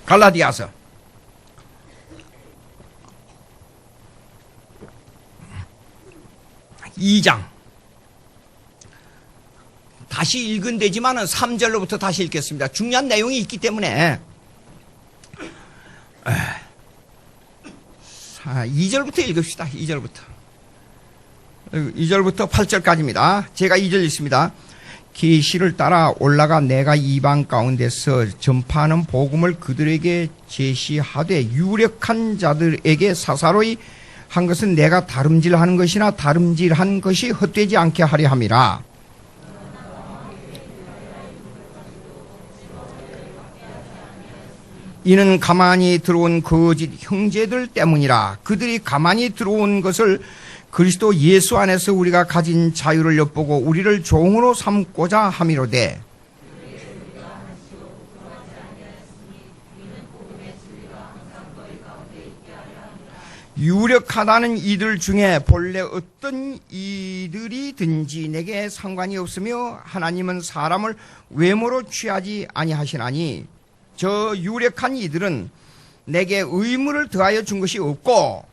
갈라디아서 2장. 다시 읽은 되지만은 3절로부터 다시 읽겠습니다. 중요한 내용이 있기 때문에. 2절부터 읽읍시다. 2절부터 8절까지입니다. 제가 2절 읽습니다. 계시를 따라 올라가 내가 이방 가운데서 전파하는 복음을 그들에게 제시하되 유력한 자들에게 사사로이 한 것은 내가 다름질하는 것이나 다름질한 것이 헛되지 않게 하려 함이라. 이는 가만히 들어온 거짓 형제들 때문이라. 그들이 가만히 들어온 것을 그리스도 예수 안에서 우리가 가진 자유를 엿보고 우리를 종으로 삼고자 함이로되, 유력하다는 이들 중에 본래 어떤 이들이든지 내게 상관이 없으며 하나님은 사람을 외모로 취하지 아니하시나니 저 유력한 이들은 내게 의무를 더하여 준 것이 없고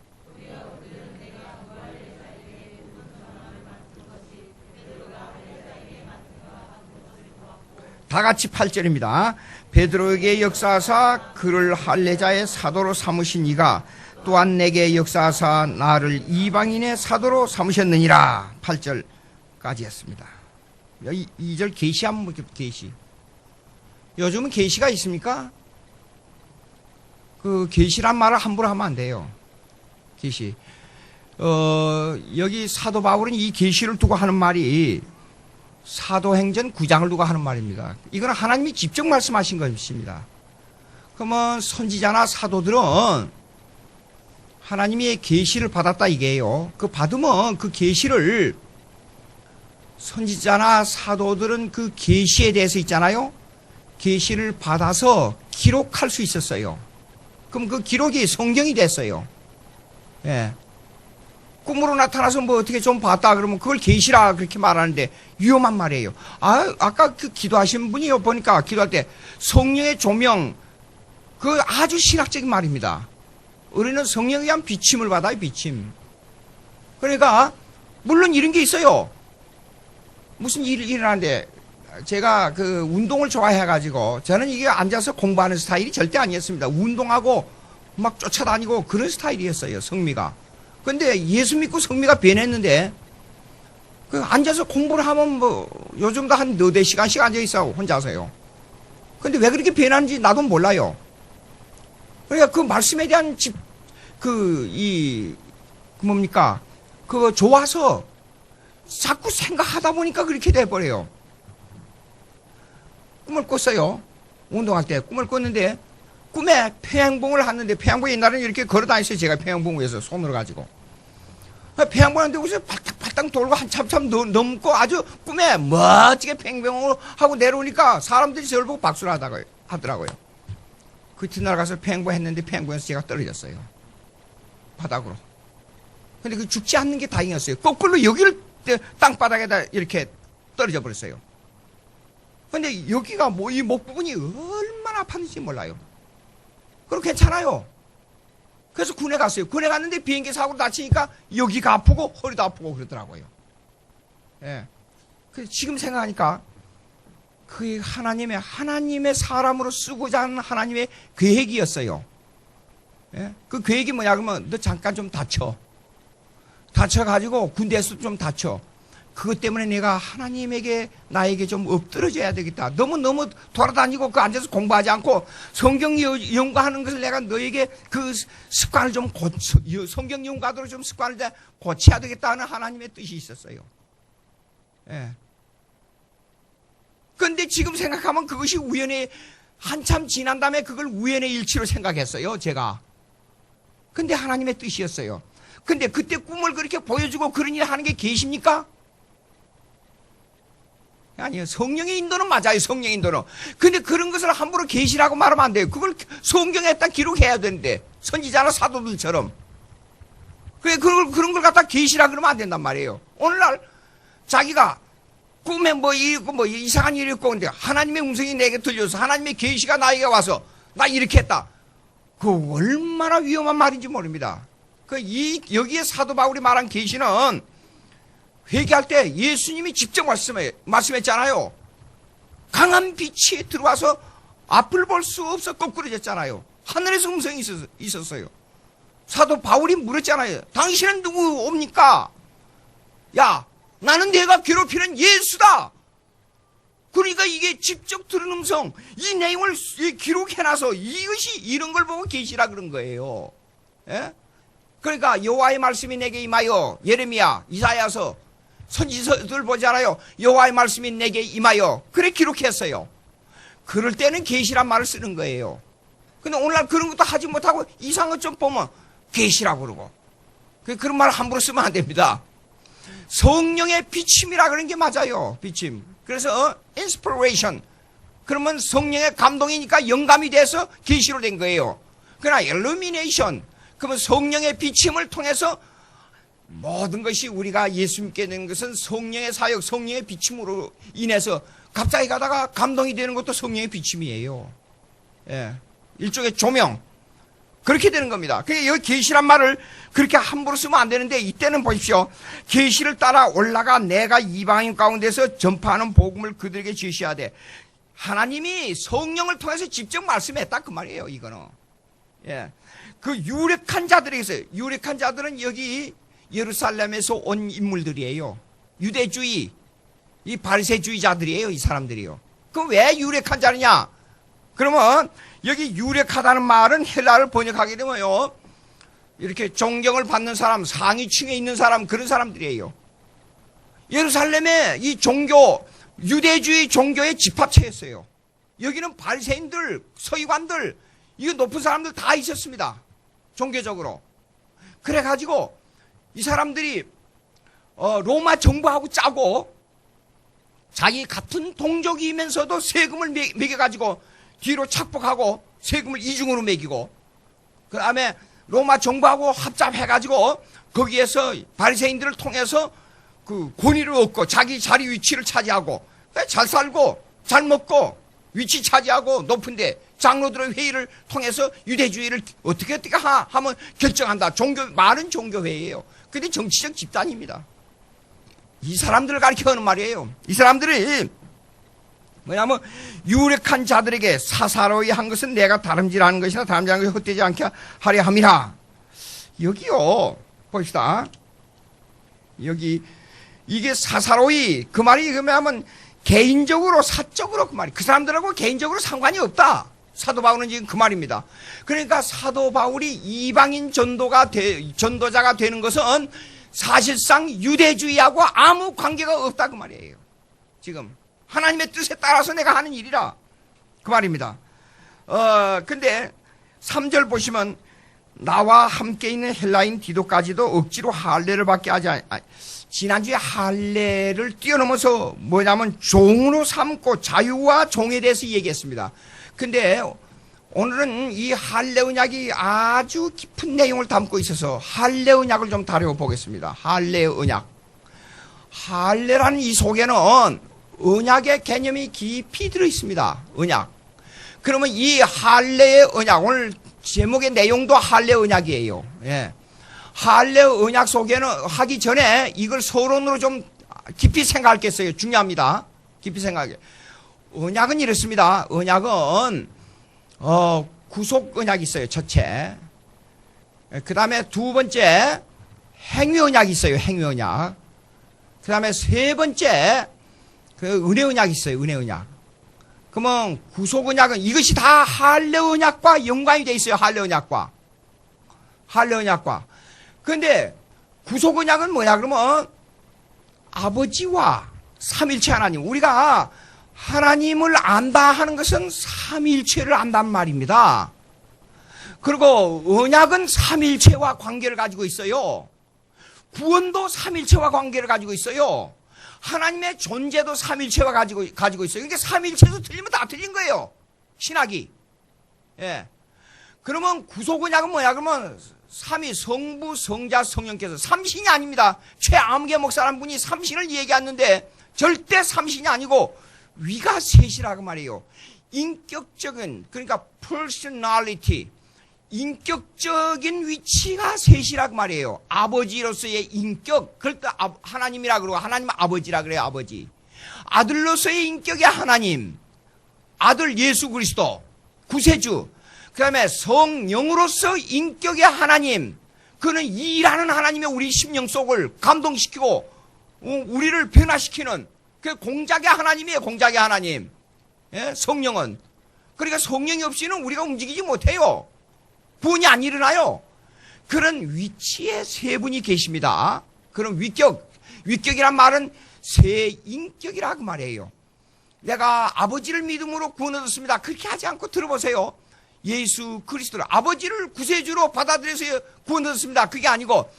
다같이 8절입니다. 베드로에게 역사하사 그를 할례자의 사도로 삼으신 이가 또한 내게 역사하사 나를 이방인의 사도로 삼으셨느니라. 8절까지 했습니다. 2절 계시 한번 볼게요. 계시. 요즘은 계시가 있습니까? 그 계시란 말을 함부로 하면 안 돼요. 계시. 여기 사도 바울은 이 계시를 두고 하는 말이 사도행전 9장을 두고 하는 말입니다. 이건 하나님이 직접 말씀하신 것입니다. 그러면 선지자나 사도들은 하나님의 계시를 받았다 이게요. 그 받으면 그 계시를 선지자나 사도들은 그 계시에 대해서 있잖아요. 계시를 받아서 기록할 수 있었어요. 그럼 그 기록이 성경이 됐어요. 예. 꿈으로 나타나서 뭐 어떻게 좀 봤다 그러면 그걸 계시라 그렇게 말하는데 위험한 말이에요. 아까 그 기도하신 분이 보니까 기도할 때 성령의 조명, 그 아주 신학적인 말입니다. 우리는 성령에 의한 비침을 받아요, 비침. 그러니까 물론 이런 게 있어요. 무슨 일이 일어나는데 제가 그 운동을 좋아해가지고 저는 이게 앉아서 공부하는 스타일이 절대 아니었습니다. 운동하고 막 쫓아다니고 그런 스타일이었어요, 성미가. 근데 예수 믿고 성미가 변했는데 그 앉아서 공부를 하면 뭐 요즘도 한 4-4시간씩 앉아있어 혼자서요. 근데 왜 그렇게 변하는지 나도 몰라요. 그러니까 그 말씀에 대한 그거 좋아서 자꾸 생각하다 보니까 그렇게 돼버려요. 꿈을 꿨어요. 운동할 때 꿈을 꿨는데 꿈에 평양봉을 하는데 평양봉 옛날에는 이렇게 걸어 다녔어요. 제가 평양봉 위에서 손으로 가지고. 평양봉 하는데 거기서 발딱 돌고 한참 넘고 아주 꿈에 멋지게 평양봉을 하고 내려오니까 사람들이 저를 보고 박수를 하더라고요. 그 뒷날 가서 평양봉 했는데 평양봉에서 제가 떨어졌어요. 바닥으로. 근데 그 죽지 않는 게 다행이었어요. 거꾸로 여기를 땅바닥에다 이렇게 떨어져 버렸어요. 근데 여기가 뭐 이 목 부분이 얼마나 아팠는지 몰라요. 그럼 괜찮아요. 그래서 군에 갔어요. 군에 갔는데 비행기 사고로 다치니까 여기가 아프고 허리도 아프고 그러더라고요. 예. 지금 생각하니까 그 하나님의 사람으로 쓰고자 하는 하나님의 계획이었어요. 예? 그 계획이 뭐냐 그러면 너 잠깐 좀 다쳐가지고 군대에서 좀 다쳐. 그것 때문에 내가 하나님에게 나에게 좀 엎드러져야 되겠다. 너무 돌아다니고 그 앉아서 공부하지 않고 성경 연구하는 것을 내가 너에게 그 습관을 좀 성경 연구하도록 좀 습관을 고쳐야 되겠다는 하나님의 뜻이 있었어요. 예. 그런데 지금 생각하면 그것이 우연히 한참 지난 다음에 그걸 우연의 일치로 생각했어요, 제가. 근데 하나님의 뜻이었어요. 근데 그때 꿈을 그렇게 보여주고 그런 일 하는 게 계십니까? 아니요. 성령의 인도는 맞아요. 성령의 인도는. 근데 그런 것을 함부로 계시라고 말하면 안 돼요. 그걸 성경에 딱 기록해야 되는데 선지자나 사도들처럼. 그런 걸 갖다 계시라 그러면 안 된단 말이에요. 오늘날 자기가 꿈에 뭐 이상한 일이 있고 근데 하나님의 음성이 내게 들려서 하나님의 계시가 나에게 와서 나 이렇게 했다. 그 얼마나 위험한 말인지 모릅니다. 여기에 사도 바울이 말한 계시는 회개할 때 예수님이 직접 말씀했잖아요. 강한 빛이 들어와서 앞을 볼 수 없어 거꾸러졌잖아요. 하늘에서 음성이 있었어요. 사도 바울이 물었잖아요. 당신은 누구옵니까? 야, 나는 내가 괴롭히는 예수다. 그러니까 이게 직접 들은 음성, 이 내용을 기록해놔서 이것이 이런 걸 보고 계시라 그런 거예요. 예? 그러니까 여호와의 말씀이 내게 임하여, 예레미야, 이사야서, 선지서들 보잖아요. 여호와의 말씀이 내게 임하여, 그래 기록했어요. 그럴 때는 계시란 말을 쓰는 거예요. 근데 오늘날 그런 것도 하지 못하고 이상한 좀 보면 계시라고 그러고, 그런 말 함부로 쓰면 안 됩니다. 성령의 비침이라 그런 게 맞아요. 비침. 그래서 inspiration, 그러면 성령의 감동이니까 영감이 돼서 계시로 된 거예요. 그러나 illumination, 그러면 성령의 비침을 통해서 모든 것이 우리가 예수 믿게 되는 것은 성령의 사역, 성령의 비침으로 인해서 갑자기 가다가 감동이 되는 것도 성령의 비침이에요. 예, 일종의 조명, 그렇게 되는 겁니다. 그러니까 여기 계시란 말을 그렇게 함부로 쓰면 안 되는데, 이때는 보십시오. 계시를 따라 올라가 내가 이방인 가운데서 전파하는 복음을 그들에게 제시하되, 하나님이 성령을 통해서 직접 말씀했다 그 말이에요. 이거는. 예, 그 유력한 자들이 있어요. 유력한 자들은 여기 예루살렘에서 온 인물들이에요. 유대주의, 이 바리새주의자들이에요. 이 사람들이요. 그럼 왜 유력한 자느냐? 그러면 여기 유력하다는 말은 헬라를 번역하게 되면요, 이렇게 존경을 받는 사람, 상위층에 있는 사람, 그런 사람들이에요. 예루살렘에 이 종교, 유대주의 종교의 집합체였어요. 여기는 바리새인들, 서기관들, 이거 높은 사람들 다 있었습니다. 종교적으로. 그래가지고 이 사람들이 로마 정부하고 짜고, 자기 같은 동족이면서도 세금을 매겨가지고 뒤로 착복하고 세금을 이중으로 매기고, 그 다음에 로마 정부하고 합작해가지고 거기에서 바리새인들을 통해서 그 권위를 얻고 자기 자리 위치를 차지하고, 잘 살고 잘 먹고 위치 차지하고 높은데 장로들의 회의를 통해서 유대주의를 어떻게 하면 결정한다. 많은 종교회의예요. 근데 정치적 집단입니다. 이 사람들을 가리켜하는 말이에요. 이 사람들이 뭐냐면, 유력한 자들에게 사사로이 한 것은 내가 다름질하는 것이나 다름질하는 것이 헛되지 않게 하려 함이라. 여기요, 봅시다. 여기 이게 사사로이, 그 말이 뭐냐면 개인적으로, 사적으로, 그 말이 그 사람들하고 개인적으로 상관이 없다. 사도 바울은 지금 그 말입니다. 그러니까 사도 바울이 이방인 전도자가 되는 것은 사실상 유대주의하고 아무 관계가 없다 그 말이에요. 지금 하나님의 뜻에 따라서 내가 하는 일이라 그 말입니다. 근데 3절 보시면, 나와 함께 있는 헬라인 디도까지도 억지로 할례를 받게 하지 지난주에 할례를 뛰어넘어서 뭐냐면 종으로 삼고 자유와 종에 대해서 얘기했습니다. 근데 오늘은 이 할례 언약이 아주 깊은 내용을 담고 있어서 할례 언약을 좀 다뤄보겠습니다. 할례 언약. 할례라는 이 속에는 언약의 개념이 깊이 들어있습니다. 언약. 그러면 이 할례의 언약, 오늘 제목의 내용도 할례 언약이에요. 예. 할례 언약 속에는 하기 전에 이걸 서론으로 좀 깊이 생각할 게 있어요. 중요합니다. 깊이 생각해. 언약은 이렇습니다. 언약은 구속 언약이 있어요. 첫째. 그 다음에 두 번째 행위 언약이 있어요. 행위 언약. 그 다음에 세 번째 그 은혜 언약이 있어요. 은혜 언약. 그러면 구속 언약은 이것이 다 할례 언약과 연관이 돼 있어요. 할례 언약과. 할례 언약과. 그런데 구속 언약은 뭐냐 그러면 아버지와 삼일체 하나님, 우리가 하나님을 안다 하는 것은 삼일체를 안단 말입니다. 그리고 언약은 삼일체와 관계를 가지고 있어요. 구원도 삼일체와 관계를 가지고 있어요. 하나님의 존재도 삼일체와 가지고 있어요. 그러니까 삼일체도 틀리면 다 틀린 거예요. 신학이. 예. 그러면 구속 언약은 뭐야? 그러면 삼위 성부, 성자, 성령께서, 삼신이 아닙니다. 최암계 목사라는 분이 삼신을 얘기하는데 절대 삼신이 아니고 위가 셋이라고 말이에요. 인격적인, 그러니까 personality, 인격적인 위치가 셋이라고 말이에요. 아버지로서의 인격, 그럴 때 하나님이라 그러고 하나님 아버지라 그래요. 아버지. 아들로서의 인격의 하나님, 아들 예수 그리스도 구세주, 그 다음에 성령으로서 인격의 하나님, 그는 일하는 하나님의 우리 심령 속을 감동시키고 우리를 변화시키는 그 공작의 하나님이에요. 공작의 하나님. 예? 성령은. 그러니까 성령이 없이는 우리가 움직이지 못해요. 분이 안 일어나요. 그런 위치에 세 분이 계십니다. 그런 위격이란 말은 세 인격이라고 말해요. 내가 아버지를 믿음으로 구원 얻었습니다. 그렇게 하지 않고 들어보세요. 예수 그리스도를 아버지를 구세주로 받아들여서 구원 얻었습니다. 그게 아니고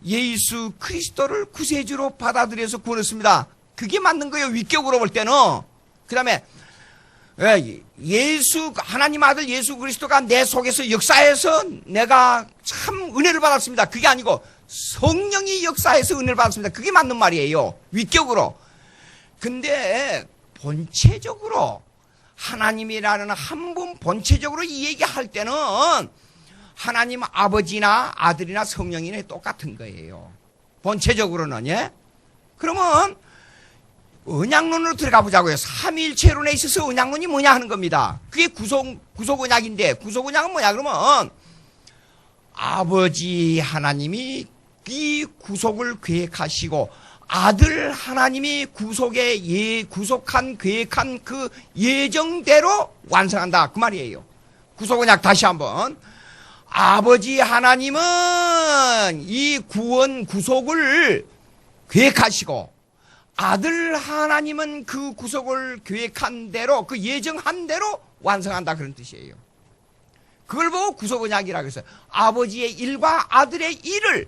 예수 그리스도를 구세주로 받아들여서 구원 얻었습니다. 그게 맞는 거예요. 위격으로 볼 때는. 그 다음에 하나님 아들 예수 그리스도가 내 속에서 역사해서 내가 참 은혜를 받았습니다. 그게 아니고 성령이 역사해서 은혜를 받았습니다. 그게 맞는 말이에요. 위격으로. 근데 본체적으로 하나님이라는 한 분 본체적으로 이 얘기할 때는 하나님 아버지나 아들이나 성령이나 똑같은 거예요. 본체적으로는. 예? 그러면 언약론으로 들어가 보자고요. 삼위일체론에 있어서 언약론이 뭐냐 하는 겁니다. 그게 구속 언약인데, 구속 언약은 뭐냐 그러면 아버지 하나님이 이 구속을 계획하시고 아들 하나님이 구속한 계획한 그 예정대로 완성한다 그 말이에요. 구속 언약 다시 한번. 아버지 하나님은 이 구속을 계획하시고 아들 하나님은 그 구속을 계획한 대로 그 예정한 대로 완성한다 그런 뜻이에요. 그걸 보고 구속 언약이라고 했어요. 아버지의 일과 아들의 일을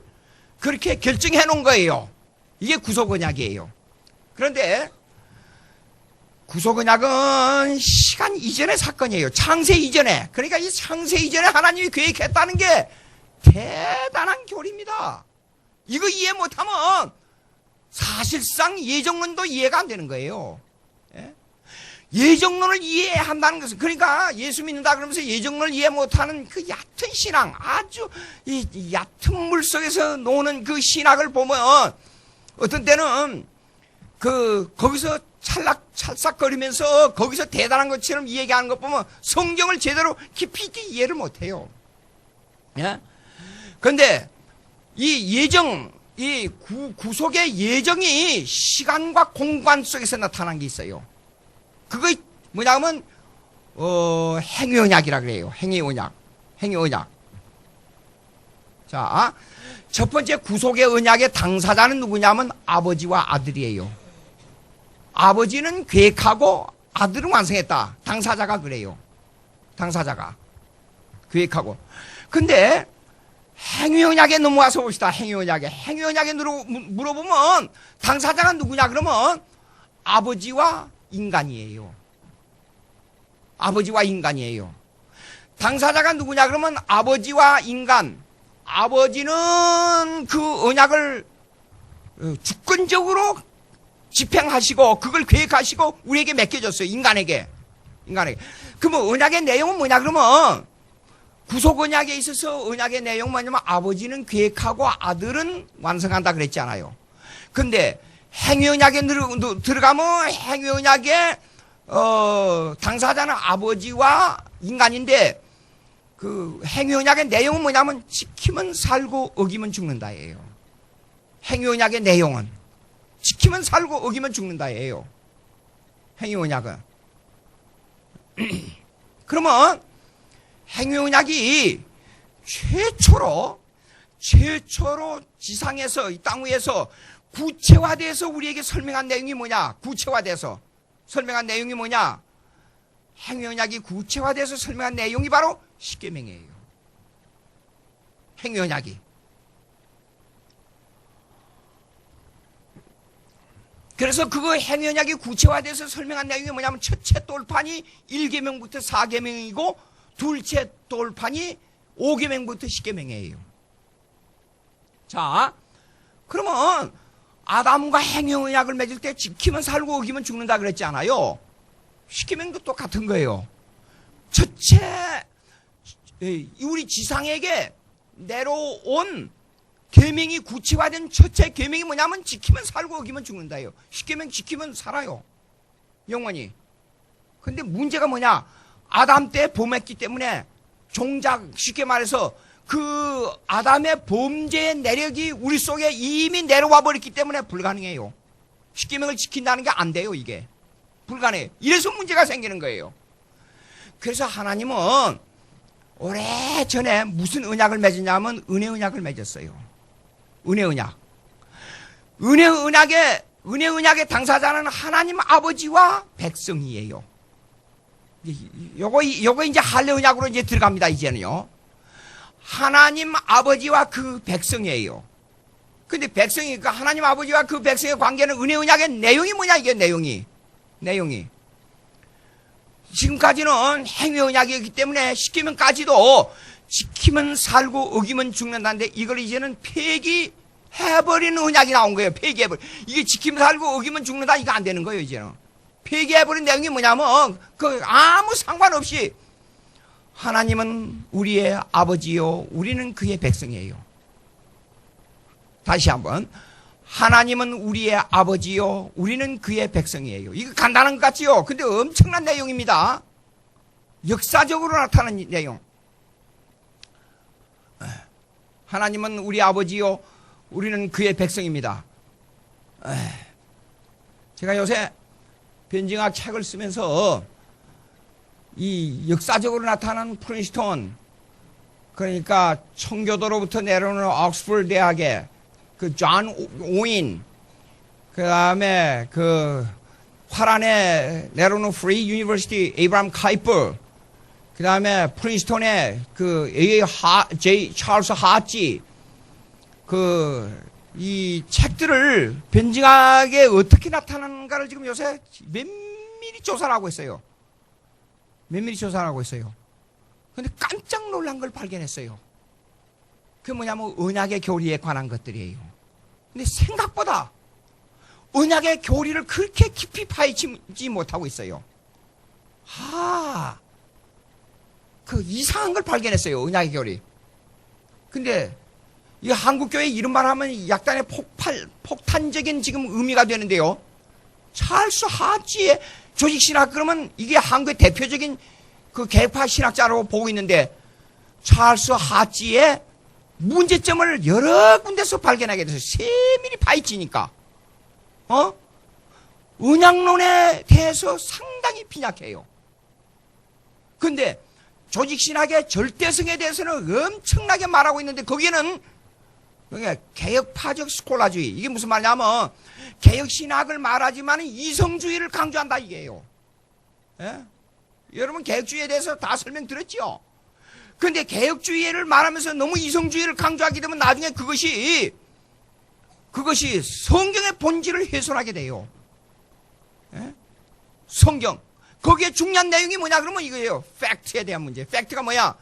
그렇게 결정해 놓은 거예요. 이게 구속 언약이에요. 그런데 구속 언약은 시간 이전의 사건이에요. 창세 이전에. 그러니까 이 창세 이전에 하나님이 계획했다는 게 대단한 교리입니다. 이거 이해 못하면 사실상 예정론도 이해가 안 되는 거예요. 예? 예정론을 이해한다는 것은, 그러니까 예수 믿는다 그러면서 예정론을 이해 못하는 그 얕은 신앙, 아주 이 얕은 물 속에서 노는 그 신학을 보면 어떤 때는 거기서 찰싹거리면서 거기서 대단한 것처럼 얘기하는 것 보면 성경을 제대로 깊이 있게 이해를 못해요. 예? 그런데 이 구속의 예정이 시간과 공간 속에서 나타난 게 있어요. 그거 뭐냐 하면 행위언약이라 그래요. 행위언약. 자, 첫 번째 구속의 언약의 당사자는 누구냐면 아버지와 아들이에요. 아버지는 계획하고 아들은 완성했다. 당사자가 그래요. 당사자가 계획하고. 근데 행위언약에 넘어와서 봅시다. 행위언약에 물어보면 당사자가 누구냐 그러면 아버지와 인간이에요. 아버지와 인간이에요. 당사자가 누구냐 그러면 아버지와 인간. 아버지는 그 언약을 주권적으로 집행하시고 그걸 계획하시고 우리에게 맡겨줬어요. 인간에게. 그러면 언약의 내용은 뭐냐 그러면 구속 언약에 있어서 언약의 내용은 뭐냐면 아버지는 계획하고 아들은 완성한다 그랬잖아요. 근데 행위 언약에 들어가면 행위 언약의 당사자는 아버지와 인간인데 그 행위 언약의 내용은 뭐냐면 지키면 살고 어기면 죽는다예요. 행위 언약의 내용은 지키면 살고 어기면 죽는다예요. 행위 언약은. 그러면 행위 언약이 최초로 지상에서 이 땅 위에서 구체화돼서 우리에게 설명한 내용이 뭐냐? 구체화돼서 설명한 내용이 뭐냐? 행위 언약이 구체화돼서 설명한 내용이 바로 십계명이에요. 행위 언약이. 그래서 그거 행위 언약이 구체화돼서 설명한 내용이 뭐냐면 첫째 돌판이 1계명부터 4계명이고 둘째 돌판이 5계명부터 10계명이에요. 자, 그러면 아담과 행위 언약을 맺을 때 지키면 살고 어기면 죽는다 그랬지 않아요? 10계명도 똑같은 거예요. 첫째 우리 지상에게 내려온 계명이 구체화된 첫째 계명이 뭐냐면 지키면 살고 어기면 죽는다요. 십계명 지키면 살아요, 영원히. 근데 문제가 뭐냐? 아담 때 범했기 때문에 종작, 쉽게 말해서 그 아담의 범죄의 내력이 우리 속에 이미 내려와 버렸기 때문에 불가능해요. 십계명을 지킨다는 게 안 돼요. 이게 불가능해요. 이래서 문제가 생기는 거예요. 그래서 하나님은 오래전에 무슨 언약을 맺었냐면 은혜 언약을 맺었어요. 은혜 언약. 은혜 언약의 당사자는 하나님 아버지와 백성이에요. 요거 이제 할례 언약으로 이제 들어갑니다. 이제는요. 하나님 아버지와 그 백성이에요. 근데 백성이, 그 하나님 아버지와 그 백성의 관계는 은혜 언약의 내용이 뭐냐, 이게 내용이. 지금까지는 행위 언약이기 때문에 십계명까지도 지키면 살고 어기면 죽는다는데 이걸 이제는 폐기해버리는 언약이 나온 거예요. 폐기해버려. 이게 지키면 살고 어기면 죽는다, 이거 안 되는 거예요, 이제는. 폐기해버린 내용이 뭐냐면, 아무 상관없이 하나님은 우리의 아버지요, 우리는 그의 백성이에요. 다시 한번. 하나님은 우리의 아버지요, 우리는 그의 백성이에요. 이거 간단한 것 같지요? 근데 엄청난 내용입니다. 역사적으로 나타나는 내용. 하나님은 우리 아버지요, 우리는 그의 백성입니다. 제가 요새 변증학 책을 쓰면서 이 역사적으로 나타나는 프린스턴, 그러니까 청교도로부터 내려오는 옥스퍼드 대학의 그 존 오인, 그 다음에 그 화란에 내려오는 프리 유니버시티 에이브람 카이퍼, 그 다음에 프린스턴의 그 찰스 하치, 이 책들을 변증학에 어떻게 나타나는가를 지금 요새 면밀히 조사를 하고 있어요. 근데 깜짝 놀란 걸 발견했어요. 그게 뭐냐면 언약의 교리에 관한 것들이에요. 근데 생각보다 언약의 교리를 그렇게 깊이 파헤치지 못하고 있어요. 그 이상한 걸 발견했어요. 언약의 교리. 근데 이 한국교회 이름만 하면 약간의 폭탄적인 지금 의미가 되는데요. 찰스 하치의 조직신학, 그러면 이게 한국의 대표적인 그 개파 신학자로 보고 있는데, 찰스 하치의 문제점을 여러 군데서 발견하게 돼서 세밀히 파헤치니까, 언약론에 대해서 상당히 빈약해요. 근데 조직신학의 절대성에 대해서는 엄청나게 말하고 있는데, 거기에는 개혁파적 스콜라주의, 이게 무슨 말이냐면 개혁신학을 말하지만 이성주의를 강조한다, 이게요. 예? 여러분 개혁주의에 대해서 다 설명드렸죠. 근데 개혁주의를 말하면서 너무 이성주의를 강조하게 되면 나중에 그것이 성경의 본질을 훼손하게 돼요. 예? 성경. 거기에 중요한 내용이 뭐냐 그러면 이거예요. 팩트에 대한 문제. 팩트가 뭐야?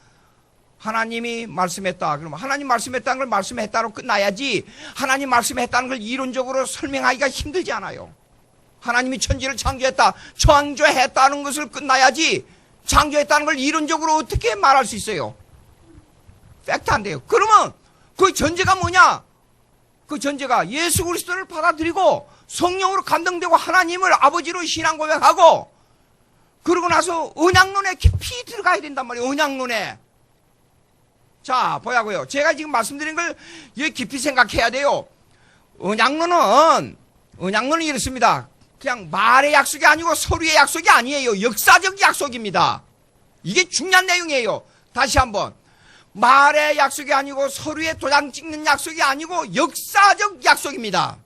하나님이 말씀했다. 그러면 하나님 말씀했다는 걸 말씀했다로 끝나야지, 하나님 말씀했다는 걸 이론적으로 설명하기가 힘들지 않아요. 하나님이 천지를 창조했다는 것을 끝나야지, 창조했다는 걸 이론적으로 어떻게 말할 수 있어요? 팩트 안 돼요. 그러면 그 전제가 뭐냐? 그 전제가 예수 그리스도를 받아들이고 성령으로 감동되고 하나님을 아버지로 신앙 고백하고, 그러고 나서 언약론에 깊이 들어가야 된단 말이에요. 언약론에. 자, 보자고요. 제가 지금 말씀드린 걸 깊이 생각해야 돼요. 언약론은 이렇습니다. 그냥 말의 약속이 아니고 서류의 약속이 아니에요. 역사적 약속입니다. 이게 중요한 내용이에요. 다시 한번. 말의 약속이 아니고 서류에 도장 찍는 약속이 아니고 역사적 약속입니다.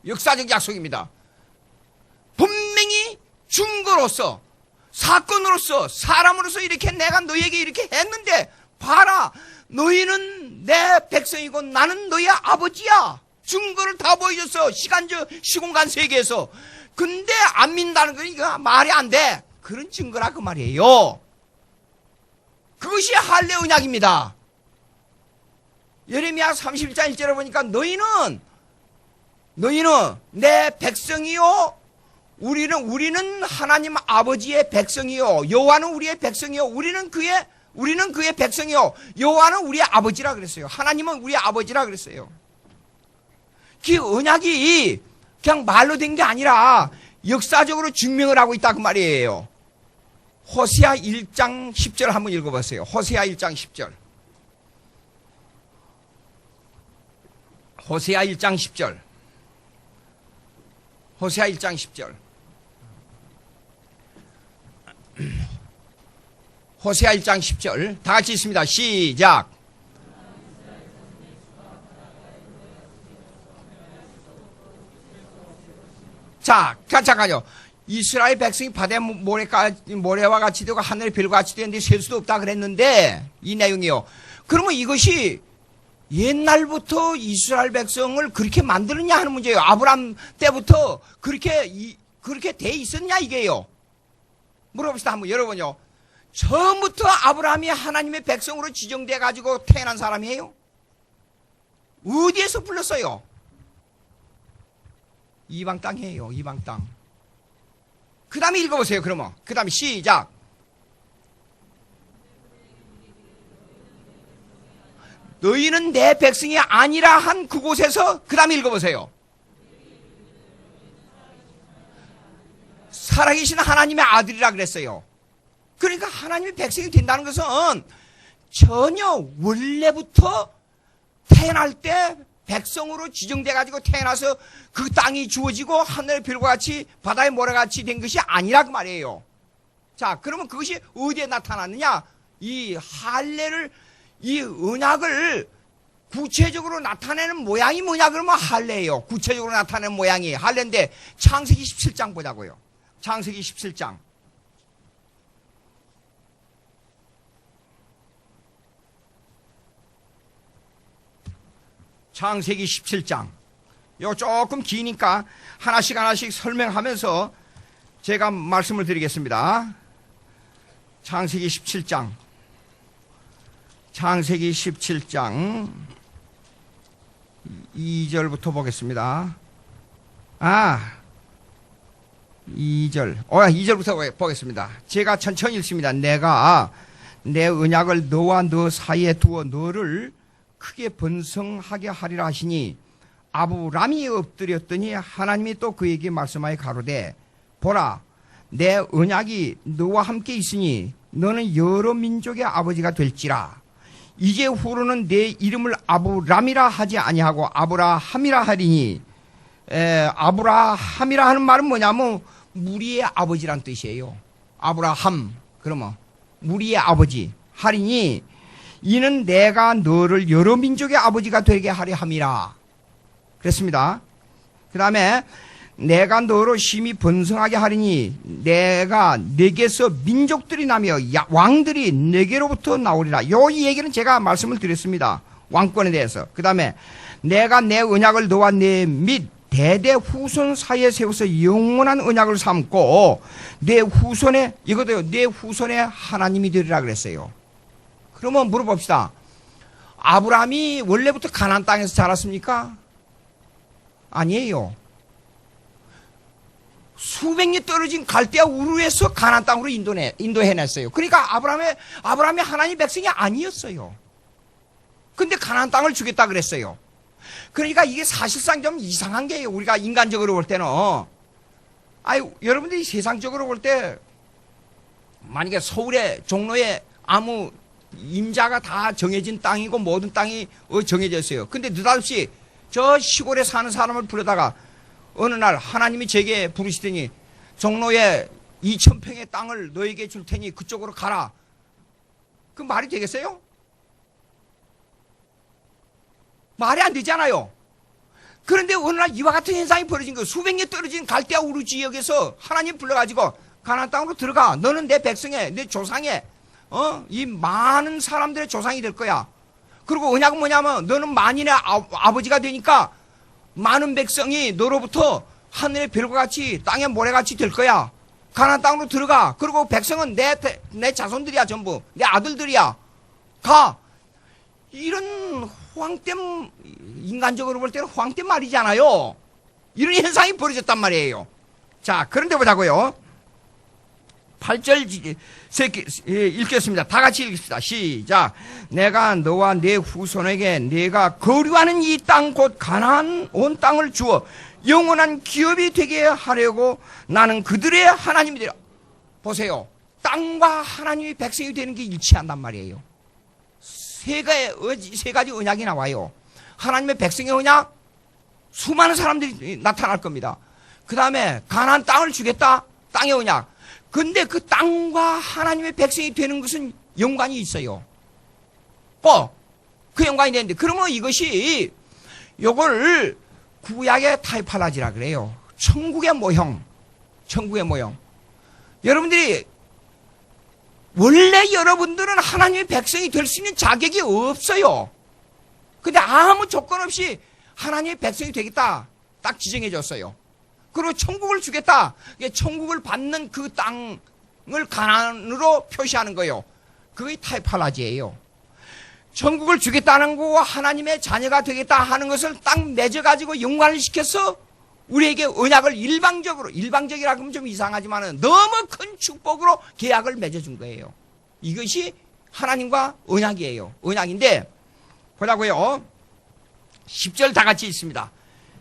역사적 약속입니다. 분명히 증거로서, 사건으로서, 사람으로서 이렇게 내가 너희에게 이렇게 했는데, 봐라, 너희는 내 백성이고 나는 너희의 아버지야. 증거를 다 보여줬어. 시공간 세계에서. 근데 안 믿는다는 건 이거 말이 안 돼. 그런 증거라 그 말이에요. 그것이 할례 언약입니다. 예레미야 31장 1절에 보니까 너희는 내 백성이요 우리는 하나님 아버지의 백성이요. 여호와는 우리의 백성이요. 우리는 그의 백성이요. 여호와는 우리의 아버지라 그랬어요. 하나님은 우리의 아버지라 그랬어요. 그 언약이 그냥 말로 된 게 아니라 역사적으로 증명을 하고 있다 그 말이에요. 호세아 1장 10절 한번 읽어보세요. 호세아 1장 10절. 호세아 1장 10절. 호세아 1장 10절. 호세아 1장 10절. 다 같이 있습니다. 시작. 자, 잠깐요. 이스라엘 백성이 바다의 모래와 같이 되고 하늘의 별과 같이 되는데 셀 수도 없다 그랬는데 이 내용이요. 그러면 이것이 옛날부터 이스라엘 백성을 그렇게 만드느냐 하는 문제예요. 아브람 때부터 그렇게 돼 있었냐 이게요. 물어봅시다 한번 여러분요. 처음부터 아브라함이 하나님의 백성으로 지정돼 가지고 태어난 사람이에요? 어디에서 불렀어요? 이방 땅이에요. 이방 땅. 그 다음에 읽어보세요. 그러면 그 다음에 시작. 너희는 내 백성이 아니라 한 그곳에서 그 다음에 읽어보세요. 살아계신 하나님의 아들이라 그랬어요. 그러니까 하나님의 백성이 된다는 것은 전혀 원래부터 태어날 때 백성으로 지정돼가지고 태어나서 그 땅이 주어지고 하늘의 별과 같이 바다의 모래같이 된 것이 아니라 그 말이에요. 자, 그러면 그것이 어디에 나타났느냐? 이 할례를, 이 언약을 구체적으로 나타내는 모양이 뭐냐? 그러면 할례예요. 구체적으로 나타내는 모양이 할례인데 창세기 17장 보자고요. 창세기 17장. 창세기 17장. 이거 조금 기니까 하나씩 설명하면서 제가 말씀을 드리겠습니다. 창세기 17장. 창세기 17장 2절부터 보겠습니다. 2절부터 보겠습니다. 제가 천천히 읽습니다. 내가 내 언약을 너와 너 사이에 두어 너를 크게 번성하게 하리라 하시니 아브람이 엎드렸더니 하나님이 또 그에게 말씀하여 가로되 보라 내 언약이 너와 함께 있으니 너는 여러 민족의 아버지가 될지라. 이제 후로는 내 이름을 아브람이라 하지 아니하고 아브라함이라 하리니 아브라함이라 하는 말은 뭐냐면 무리의 아버지란 뜻이에요. 아브라함 그러면 무리의 아버지 하리니 이는 내가 너를 여러 민족의 아버지가 되게 하려 함이라 그랬습니다. 그 다음에 내가 너로 심히 번성하게 하리니 내가 내게서 민족들이 나며 왕들이 내게로부터 나오리라. 이 얘기는 제가 말씀을 드렸습니다. 왕권에 대해서. 그 다음에 내가 내 언약을 너와 내 및 대대 후손 사이에 세워서 영원한 언약을 삼고 내 후손의 이것도 내 후손의 하나님이 되리라 그랬어요. 그러면 물어봅시다. 아브라함이 원래부터 가나안 땅에서 자랐습니까? 아니에요. 수백 리 떨어진 갈대아 우르에서 가나안 땅으로 인도해냈어요. 그러니까 아브라함이 하나님 백성이 아니었어요. 근데 가나안 땅을 주겠다 그랬어요. 그러니까 이게 사실상 좀 이상한 게요. 우리가 인간적으로 볼 때는 여러분들이 세상적으로 볼 때 만약에 서울에 종로에 아무 임자가 다 정해진 땅이고 모든 땅이 정해져 있어요. 근데 느닷없이 저 시골에 사는 사람을 부르다가 어느 날 하나님이 제게 부르시더니 종로에 2,000평의 땅을 너에게 줄 테니 그쪽으로 가라. 그 말이 되겠어요? 말이 안 되잖아요. 그런데 어느 날 이와 같은 현상이 벌어진 거예요. 수백 리 떨어진 갈대아 우르 지역에서 하나님 불러가지고 가나안 땅으로 들어가. 너는 내 백성의 내 조상의 이 많은 사람들의 조상이 될 거야. 그리고 언약은 뭐냐면 너는 만인의 아버지가 되니까 많은 백성이 너로부터 하늘의 별과 같이 땅의 모래같이 될 거야. 가나안 땅으로 들어가. 그리고 백성은 내 자손들이야. 전부 내 아들들이야. 가. 이런 인간적으로 볼 때는 황된 말이잖아요. 이런 현상이 벌어졌단 말이에요. 자, 그런데 보자고요. 8절 읽겠습니다. 다 같이 읽읍시다. 시작. 내가 너와 내 후손에게 내가 거류하는 이 땅 곧 가나안 온 땅을 주어 영원한 기업이 되게 하려고 나는 그들의 하나님이 되라. 보세요. 땅과 하나님의 백성이 되는 게 일치한단 말이에요. 세 가지 언약이 나와요. 하나님의 백성의 언약, 수많은 사람들이 나타날 겁니다. 그 다음에 가나안 땅을 주겠다, 땅의 언약. 근데 그 땅과 하나님의 백성이 되는 것은 연관이 있어요. 그 연관이 되는데, 그러면 이것이 요걸 구약의 타이팔라지라 그래요. 천국의 모형. 여러분들이 원래 여러분들은 하나님의 백성이 될 수 있는 자격이 없어요. 근데 아무 조건 없이 하나님의 백성이 되겠다 딱 지정해 줬어요. 그리고 천국을 주겠다. 천국을 받는 그 땅을 가나안으로 표시하는 거예요. 그게 타이팔라지예요. 천국을 주겠다는 거와 하나님의 자녀가 되겠다 하는 것을 딱 맺어가지고 연관을 시켜서 우리에게 언약을 일방적이라 그러면 좀 이상하지만 너무 큰 축복으로 계약을 맺어준 거예요. 이것이 하나님과 언약이에요. 언약인데 보자고요. 10절 다 같이 있습니다.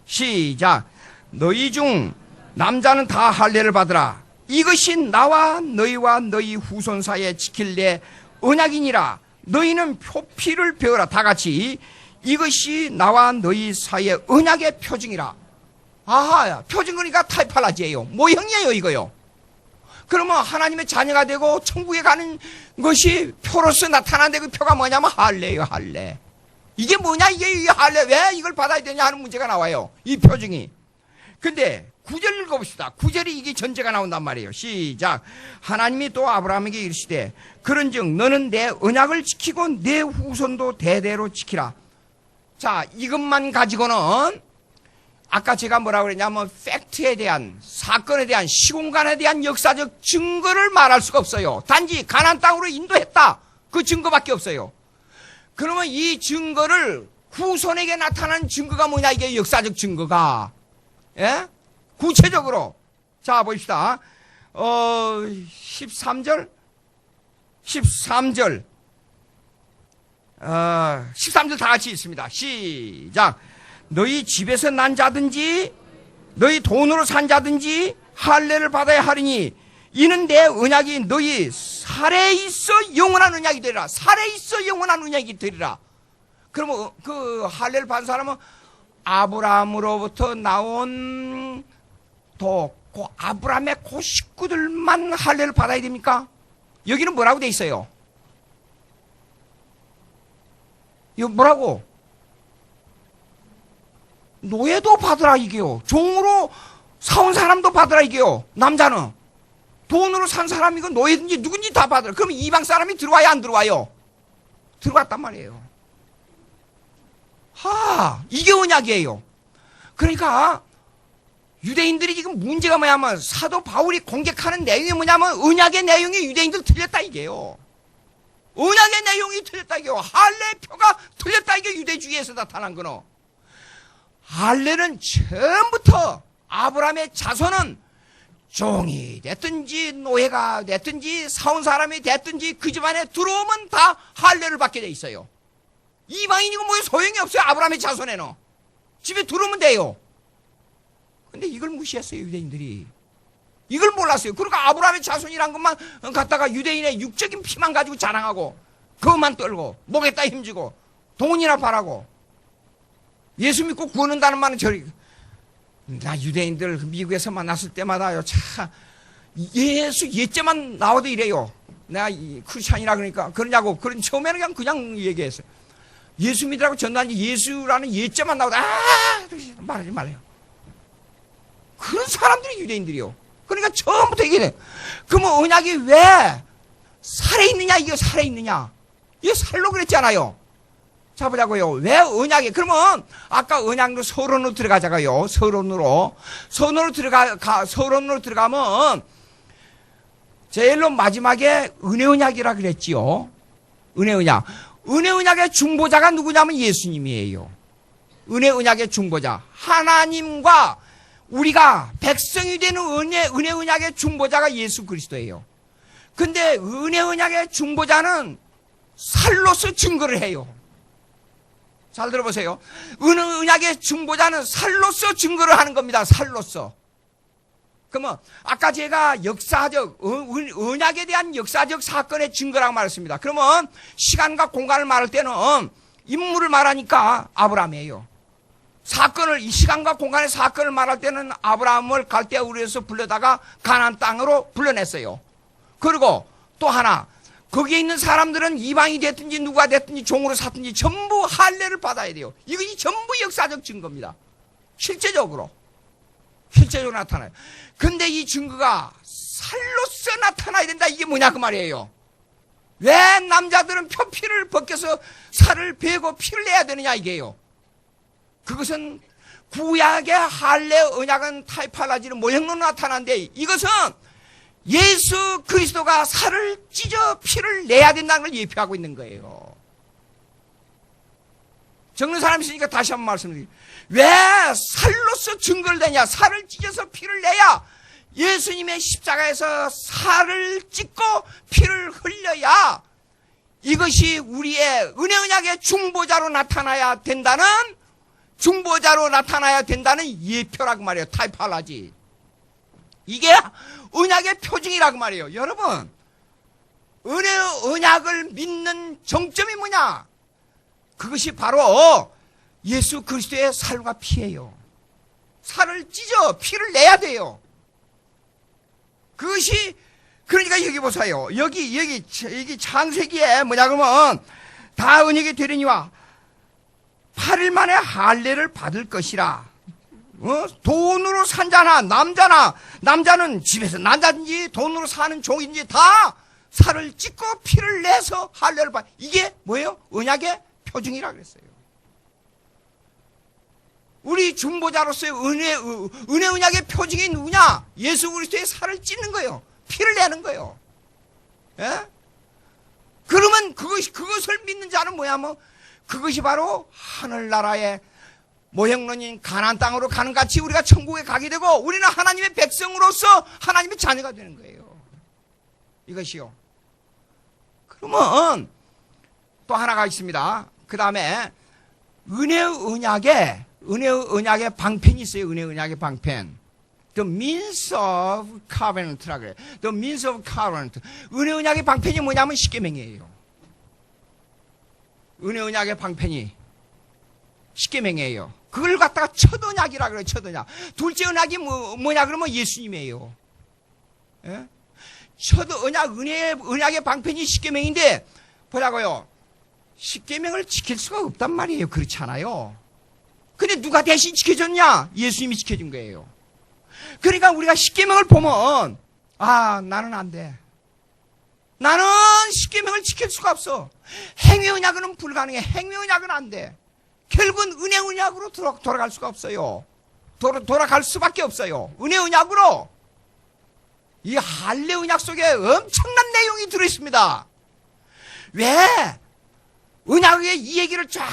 시작. 너희 중 남자는 다 할례를 받으라. 이것이 나와 너희와 너희 후손 사이에 지킬 내 언약이니라. 너희는 표피를 베어라. 다 같이. 이것이 나와 너희 사이의 언약의 표징이라. 아하, 표징 그러니까 타이팔라지예요. 모형이에요, 이거요. 그러면 하나님의 자녀가 되고 천국에 가는 것이 표로서 나타나는데 그 표가 뭐냐면 할례예요, 할례. 이게 뭐냐, 이게 할례. 왜 이걸 받아야 되냐 하는 문제가 나와요. 이 표징이. 근데 9절 읽어봅시다. 9절이 이게 전제가 나온단 말이에요. 시작. 하나님이 또 아브라함에게 이르시되 그런즉 너는 내 언약을 지키고 내 후손도 대대로 지키라. 자, 이것만 가지고는 아까 제가 뭐라고 그랬냐면 팩트에 대한, 사건에 대한, 시공간에 대한 역사적 증거를 말할 수가 없어요. 단지 가나안 땅으로 인도했다. 그 증거밖에 없어요. 그러면 이 증거를 후손에게 나타나는 증거가 뭐냐, 이게 역사적 증거가. 예? 구체적으로. 자, 봅시다. 13절. 13절 다 같이 있습니다. 시작. 너희 집에서 난 자든지 너희 돈으로 산 자든지 할례를 받아야 하리니 이는 내 언약이 너희 살에 있어 영원한 언약이 되리라. 살에 있어 영원한 언약이 되리라. 그러면 그 할례를 받은 사람은 아브라함으로부터 나온 그 아브라함의 그 식구들만 할례를 받아야 됩니까? 여기는 뭐라고 돼 있어요? 이거 뭐라고? 노예도 받으라 이게요. 종으로 사온 사람도 받으라 이게요. 남자는 돈으로 산 사람이고 노예든지 누군지 다 받으라. 그럼 이방 사람이 들어와야 안 들어와요? 들어왔단 말이에요. 이게 언약이에요. 그러니까 유대인들이 지금 문제가 뭐냐면 사도 바울이 공격하는 내용이 뭐냐면 언약의 내용이 유대인들 틀렸다 이게요. 언약의 내용이 틀렸다 이게요. 할례표가 틀렸다 이게 유대주의에서 나타난 거노. 할례는 처음부터 아브라함의 자손은 종이 됐든지 노예가 됐든지 사온 사람이 됐든지 그 집안에 들어오면 다 할례를 받게 돼 있어요. 이방인이고 뭐 소용이 없어요. 아브라함의 자손에는 집에 들어오면 돼요. 근데 이걸 무시했어요, 유대인들이. 이걸 몰랐어요. 그러니까 아브라함의 자손이란 것만 갖다가 유대인의 육적인 피만 가지고 자랑하고 그것만 떨고 목에다 힘주고 돈이나 바라고 예수 믿고 구원한다는 말은 나 유대인들 미국에서 만났을 때마다요, 참 예수 예자만 나와도 이래요. 내가 크리스찬이라 그러냐고. 그런 처음에는 그냥 얘기했어요. 예수 믿으라고 전도하니 예수라는 예자만 나오다 말하지 말아요. 그런 사람들이 유대인들이요. 그러니까 처음부터 얘기해. 그러면 언약이 왜 살아있느냐? 이게 살아있느냐? 이게 살로 그랬잖아요. 자, 보자고요. 왜 언약이? 그러면 아까 언약으로 서론으로 들어가자고요. 서론으로 들어가면 제일로 마지막에 은혜 언약이라 그랬지요. 은혜 언약. 은혜 언약의 중보자가 누구냐면 예수님이에요. 은혜 언약의 중보자. 하나님과 우리가 백성이 되는 은혜 언약의 중보자가 예수 그리스도예요. 근데 은혜 언약의 중보자는 살로서 증거를 해요. 잘 들어보세요. 은혜 언약의 중보자는 살로서 증거를 하는 겁니다. 살로서. 그러면 아까 제가 역사적 언약에 대한 역사적 사건의 증거라고 말했습니다. 그러면 시간과 공간을 말할 때는 인물을 말하니까 아브라함이에요. 사건을, 이 시간과 공간의 사건을 말할 때는 아브라함을 갈대아 우르에서 불러다가 가나안 땅으로 불러냈어요. 그리고 또 하나, 거기에 있는 사람들은 이방이 됐든지 누가 됐든지 종으로 샀든지 전부 할례를 받아야 돼요. 이것이 전부 역사적 증거입니다. 실제적으로 나타나요. 근데 이 증거가 살로서 나타나야 된다. 이게 뭐냐 그 말이에요. 왜 남자들은 표피를 벗겨서 살을 베고 피를 내야 되느냐 이게요. 그것은 구약의 할례 언약은 타이팔라지는 모형으로 나타나는데 이것은 예수 그리스도가 살을 찢어 피를 내야 된다는 걸 예표하고 있는 거예요. 적는 사람이 있으니까 다시 한번 말씀드립니다. 왜 살로서 증거를 내냐? 살을 찢어서 피를 내야 예수님의 십자가에서 살을 찢고 피를 흘려야 이것이 우리의 은혜 언약의 중보자로 나타나야 된다는 예표라고 말이에요. 타이팔라지. 이게 언약의 표징이라고 말이에요. 여러분, 은혜 언약을 믿는 정점이 뭐냐? 그것이 바로 예수 그리스도의 살과 피예요. 살을 찢어 피를 내야 돼요. 그것이, 그러니까 여기 보세요. 여기 창세기에 뭐냐 그러면 다 언약이 되려니와 8일 만에 할례를 받을 것이라. 돈으로 산 자나 남자는 집에서 난다든지 돈으로 사는 종인지 다 살을 찢고 피를 내서 할례를 받. 이게 뭐예요? 언약의 표징이라 그랬어요. 우리 중보자로서의 은혜 언약의 표징이 누구냐? 예수 그리스도의 살을 찢는 거예요. 피를 내는 거예요. 예? 그러면 그것을 믿는 자는 뭐야? 그것이 바로 하늘나라의 모형론인 가나안 땅으로 가는 같이 우리가 천국에 가게 되고 우리는 하나님의 백성으로서 하나님의 자녀가 되는 거예요. 이것이요. 그러면 또 하나가 있습니다. 그 다음에 은혜 언약의 방편이 있어요. 은혜 언약의 방편. The means of covenant라 그래요. The means of covenant. 은혜 언약의 방편이 뭐냐면 십계명이에요. 은혜 언약의 방편이 십계명이에요. 그걸 갖다가 첫 언약이라 그래요. 첫 언약. 둘째 언약이 뭐냐 그러면 예수님이에요. 예? 첫 언약, 언약의 방편이 십계명인데 보자고요. 십계명을 지킬 수가 없단 말이에요. 그렇지 않아요. 근데 누가 대신 지켜줬냐? 예수님이 지켜준 거예요. 그러니까 우리가 십계명을 보면 나는 안 돼. 나는 십계명을 지킬 수가 없어. 행위 언약은 불가능해. 행위 언약은 안 돼. 결국은 은혜 언약으로 돌아갈 수가 없어요. 돌아갈 수밖에 없어요. 은혜 언약으로. 이 할례 언약 속에 엄청난 내용이 들어있습니다. 왜? 언약의 이 얘기를 쫙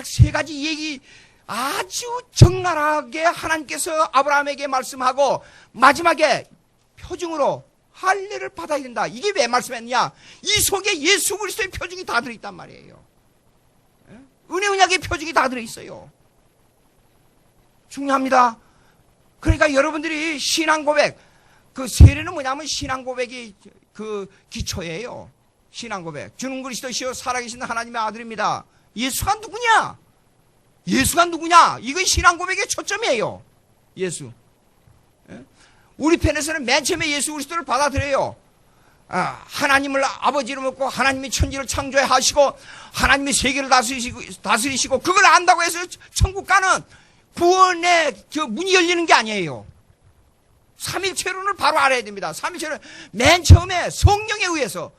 세 가지 얘기 아주 적나라하게 하나님께서 아브라함에게 말씀하고 마지막에 표징으로 할례를 받아야 된다. 이게 왜 말씀했느냐? 이 속에 예수 그리스도의 표징이 다 들어있단 말이에요. 은혜 언약의 표징이 다 들어있어요. 중요합니다. 그러니까 여러분들이 신앙 고백, 그 세례는 뭐냐면 신앙 고백이 그 기초예요. 신앙 고백. 주는 그리스도시요 살아계신 하나님의 아들입니다. 예수가 누구냐? 이건 신앙 고백의 초점이에요. 예수. 우리 편에서는 맨 처음에 예수 그리스도를 받아들여요. 하나님을 아버지로 먹고 하나님이 천지를 창조해 하시고 하나님이 세계를 다스리시고 그걸 안다고 해서 천국 가는 구원의 문이 열리는 게 아니에요. 삼일체론을 바로 알아야 됩니다. 삼일체론 맨 처음에 성령에 의해서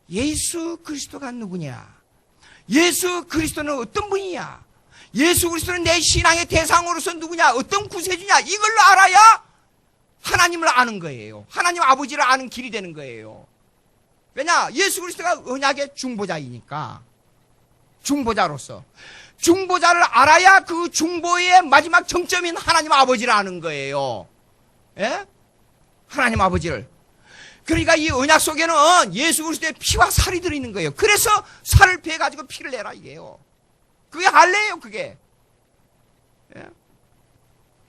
예수 그리스도가 누구냐? 예수 그리스도는 어떤 분이냐? 예수 그리스도는 내 신앙의 대상으로서 누구냐? 어떤 구세주냐? 이걸로 알아야 하나님을 아는 거예요. 하나님 아버지를 아는 길이 되는 거예요. 왜냐? 예수 그리스도가 언약의 중보자이니까. 중보자로서. 중보자를 알아야 그 중보의 마지막 정점인 하나님 아버지를 아는 거예요. 예? 하나님 아버지를. 그러니까 이 언약 속에는 예수 그리스도의 피와 살이 들어있는 거예요. 그래서 살을 베가지고 피를 내라 이게요. 그게 할례예요, 그게. 예?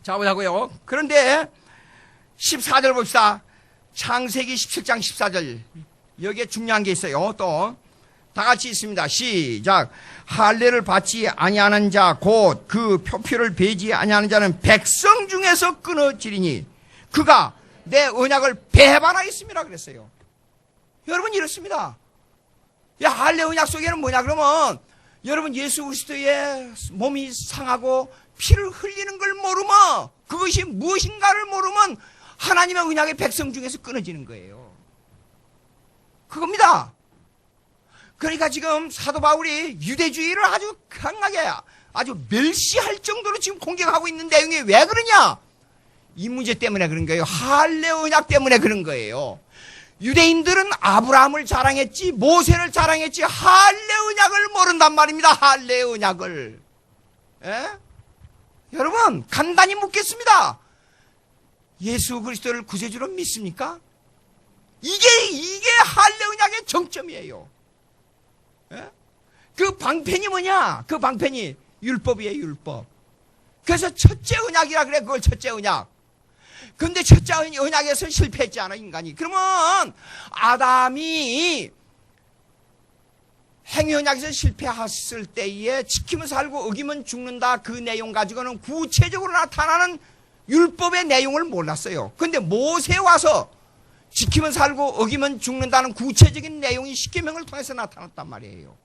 자, 보자고요. 그런데 14절 봅시다. 창세기 17장 14절. 여기에 중요한 게 있어요. 또 다 같이 있습니다. 시작. 할례를 받지 아니하는 자 곧 그 표표를 베지 아니하는 자는 백성 중에서 끊어지리니 그가 내 언약을 배반하였습니다 그랬어요. 여러분 이렇습니다. 할례 언약 속에는 뭐냐 그러면 여러분 예수 그리스도의 몸이 상하고 피를 흘리는 걸 모르면 그것이 무엇인가를 모르면 하나님의 언약의 백성 중에서 끊어지는 거예요. 그겁니다. 그러니까 지금 사도 바울이 유대주의를 아주 강하게 아주 멸시할 정도로 지금 공격하고 있는 내용이 왜 그러냐? 이 문제 때문에 그런 거예요. 할례 언약 때문에 그런 거예요. 유대인들은 아브라함을 자랑했지 모세를 자랑했지 할례 언약을 모른단 말입니다. 할례 언약을. 예? 여러분 간단히 묻겠습니다. 예수 그리스도를 구세주로 믿습니까? 이게 할례 언약의 정점이에요. 예? 그 방편이 뭐냐? 그 방편이 율법이에요, 율법. 그래서 첫째 언약이라 그래, 그걸 첫째 언약. 근데 첫째 언약에서 실패했잖아, 인간이. 그러면 아담이 행위 언약에서 실패했을 때에 지키면 살고 어기면 죽는다 그 내용 가지고는 구체적으로 나타나는 율법의 내용을 몰랐어요. 근데 모세 와서 지키면 살고 어기면 죽는다는 구체적인 내용이 십계명을 통해서 나타났단 말이에요.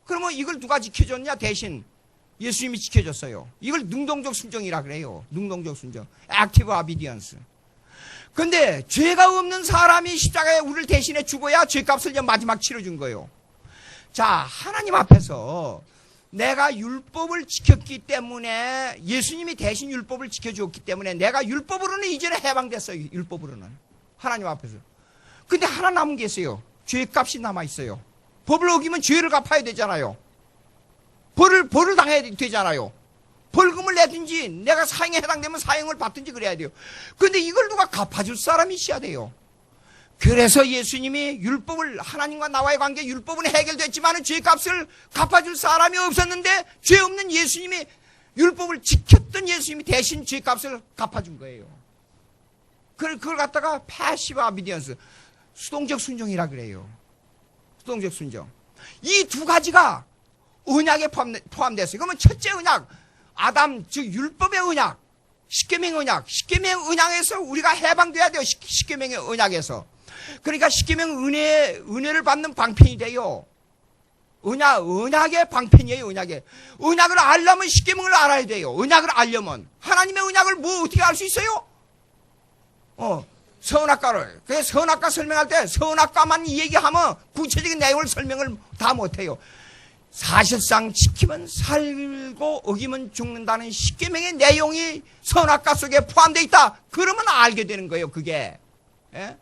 그러면 이걸 누가 지켜줬냐? 대신 예수님이 지켜줬어요. 이걸 능동적 순종이라 그래요. 능동적 순종. 액티브 아비디언스. 근데 죄가 없는 사람이 십자가에 우리를 대신해 죽어야 죄값을 마지막 치러준 거예요. 자, 하나님 앞에서 내가 율법을 지켰기 때문에 예수님이 대신 율법을 지켜주었기 때문에 내가 율법으로는 이전에 해방됐어요. 율법으로는. 하나님 앞에서. 근데 하나 남은 게 있어요. 죄값이 남아있어요. 법을 어기면 죄를 갚아야 되잖아요. 벌을 당해야 되잖아요. 벌금을 내든지 내가 사형에 해당되면 사형을 받든지 그래야 돼요. 근데 이걸 누가 갚아줄 사람이 있어야 돼요. 그래서 예수님이 율법을 하나님과 나와의 관계 율법은 해결됐지만 죄값을 갚아줄 사람이 없었는데 죄 없는 예수님이 율법을 지켰던 예수님이 대신 죄값을 갚아준 거예요. 그걸 갖다가 패시브 아비디언스 수동적 순종이라 그래요. 수동적 순종. 이 두 가지가 언약에 포함됐어요. 그러면 첫째 언약 아담 즉 율법의 언약 십계명의 언약 십계명 언약에서 우리가 해방돼야 돼요. 십계명의 언약에서. 그러니까 십계명 은혜를 받는 방편이 돼요. 언약의 방편이에요. 언약을 알려면 십계명을 알아야 돼요. 언약을 알려면 하나님의 언약을 어떻게 알 수 있어요? 선악과를. 그래서 선악과 설명할 때 선악과만 얘기하면 구체적인 내용을 설명을 다 못해요. 사실상 지키면 살고 어기면 죽는다는 십계명의 내용이 선악과 속에 포함되어 있다. 그러면 알게 되는 거예요. 그게. 예?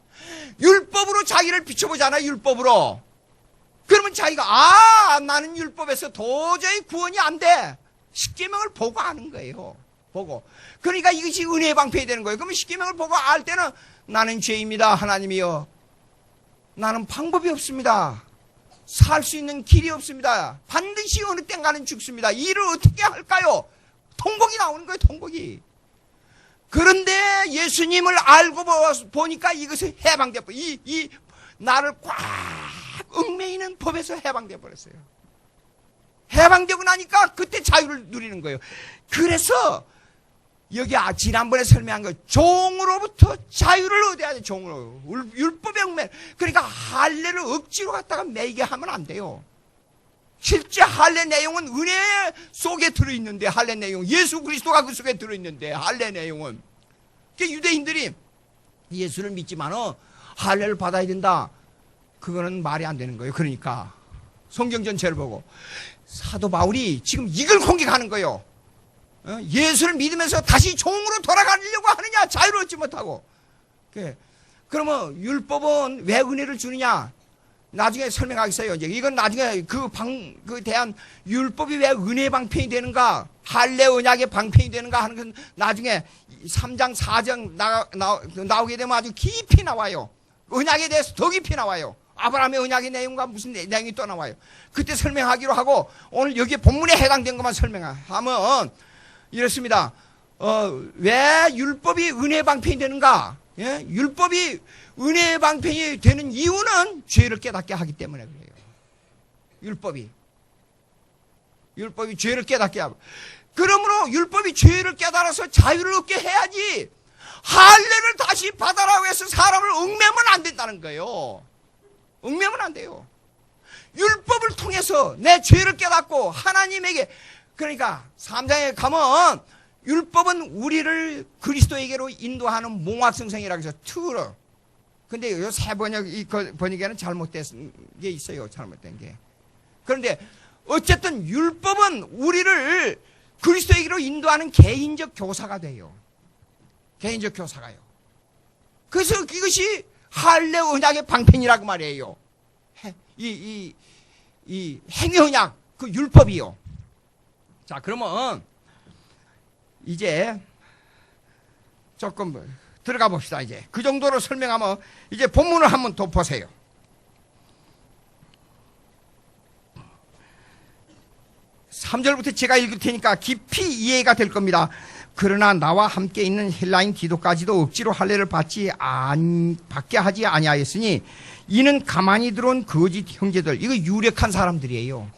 율법으로 자기를 비춰보잖아요. 율법으로. 그러면 자기가 나는 율법에서 도저히 구원이 안 돼. 십계명을 보고 아는 거예요. 보고. 그러니까 이것이 은혜의 방편이 되는 거예요. 그러면 십계명을 보고 알 때는 나는 죄입니다. 하나님이요. 나는 방법이 없습니다. 살 수 있는 길이 없습니다. 반드시 어느 땐가는 죽습니다. 이 일을 어떻게 할까요? 통곡이 나오는 거예요. 통곡이. 그런데 예수님을 알고 보니까 이것이 해방돼 버렸어요. 이 나를 꽉 얽매이는 법에서 해방돼 버렸어요. 해방되고 나니까 그때 자유를 누리는 거예요. 그래서 여기 지난번에 설명한 거 종으로부터 자유를 얻어야 돼. 종으로. 율법의 얽매. 그러니까 할례를 억지로 갖다가 매이게 하면 안 돼요. 실제 할례 내용은 은혜 속에 들어있는데 할례 내용 예수 그리스도가 그 속에 들어있는데 할례 내용은 유대인들이 예수를 믿지만은 할례를 받아야 된다. 그거는 말이 안 되는 거예요. 그러니까 성경 전체를 보고 사도 바울이 지금 이걸 공격하는 거예요. 예수를 믿으면서 다시 종으로 돌아가려고 하느냐? 자유를 얻지 못하고. 그러면 율법은 왜 은혜를 주느냐? 나중에 설명하겠어요. 이제 이건 나중에 그 대한 율법이 왜 은혜 방편이 되는가, 할례 언약의 방편이 되는가 하는 건 나중에 3장, 4장 나오게 되면 아주 깊이 나와요. 언약에 대해서 더 깊이 나와요. 아브라함의 언약의 내용과 무슨 내용이 또 나와요. 그때 설명하기로 하고 오늘 여기 본문에 해당된 것만 설명하면 이렇습니다. 왜 율법이 은혜 방편이 되는가? 예? 율법이 은혜 방편이 되는 이유는 죄를 깨닫게 하기 때문에 그래요. 율법이 죄를 깨닫게 하고, 그러므로 율법이 죄를 깨달아서 자유를 얻게 해야지, 할례를 다시 받아라고 해서 사람을 얽매면 안 된다는 거예요. 얽매면 안 돼요. 율법을 통해서 내 죄를 깨닫고 하나님에게, 그러니까 3장에 가면 율법은 우리를 그리스도에게로 인도하는 몽학성생이라고 해서 투러. 근데 이 새 번역에는 잘못된 게 있어요. 잘못된 게. 그런데 어쨌든 율법은 우리를 그리스도에게로 인도하는 개인적 교사가 돼요. 개인적 교사가요. 그래서 이것이 할례 언약의 방편이라고 말이에요. 이 행위 언약, 그 율법이요. 자, 그러면 이제 조금 들어가 봅시다. 이제 그 정도로 설명하면 이제 본문을 한번 더 보세요. 3절부터 제가 읽을 테니까 깊이 이해가 될 겁니다. 그러나 나와 함께 있는 헬라인 디도까지도 억지로 할례를 받게 하지 아니하였으니 이는 가만히 들어온 거짓 형제들, 이거 유력한 사람들이에요.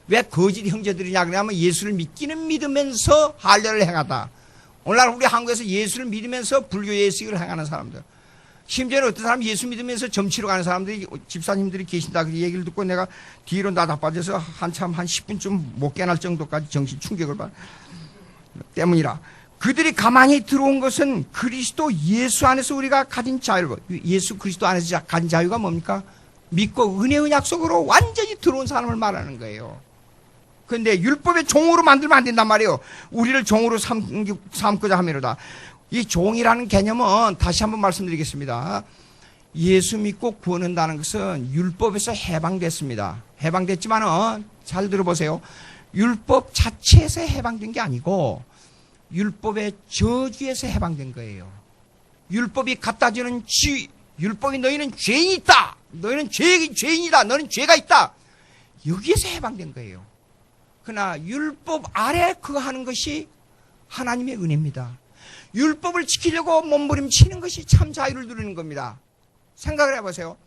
왜 거짓 형제들이냐 그러냐면 예수를 믿으면서 할례를 행하다. 오늘날 우리 한국에서 예수를 믿으면서 불교 예식을 행하는 사람들, 심지어는 어떤 사람 예수 믿으면서 점치러 가는 사람들이, 집사님들이 계신다 그 얘기를 듣고 내가 뒤로 나다빠져서 한참 한 10분쯤 못 깨어날 정도까지 정신 충격을 받 때문이라. 그들이 가만히 들어온 것은 그리스도 예수 안에서 우리가 가진 자유, 예수 그리스도 안에서 가진 자유가 뭡니까? 믿고 은혜의 약속으로 완전히 들어온 사람을 말하는 거예요. 그런데 율법의 종으로 만들면 안 된단 말이에요. 우리를 종으로 삼고자 하미로다. 이 종이라는 개념은 다시 한번 말씀드리겠습니다. 예수 믿고 구원 얻는다는 것은 율법에서 해방됐습니다. 해방됐지만은 잘 들어보세요. 율법 자체에서 해방된 게 아니고 율법의 저주에서 해방된 거예요. 율법이 갖다 주는 율법이 너희는 죄인이 있다. 너희는 죄인이다. 너는 죄가 있다. 여기에서 해방된 거예요. 그러나 율법 아래 그거 하는 것이 하나님의 은혜입니다. 율법을 지키려고 몸부림치는 것이 참 자유를 누리는 겁니다. 생각을 해보세요.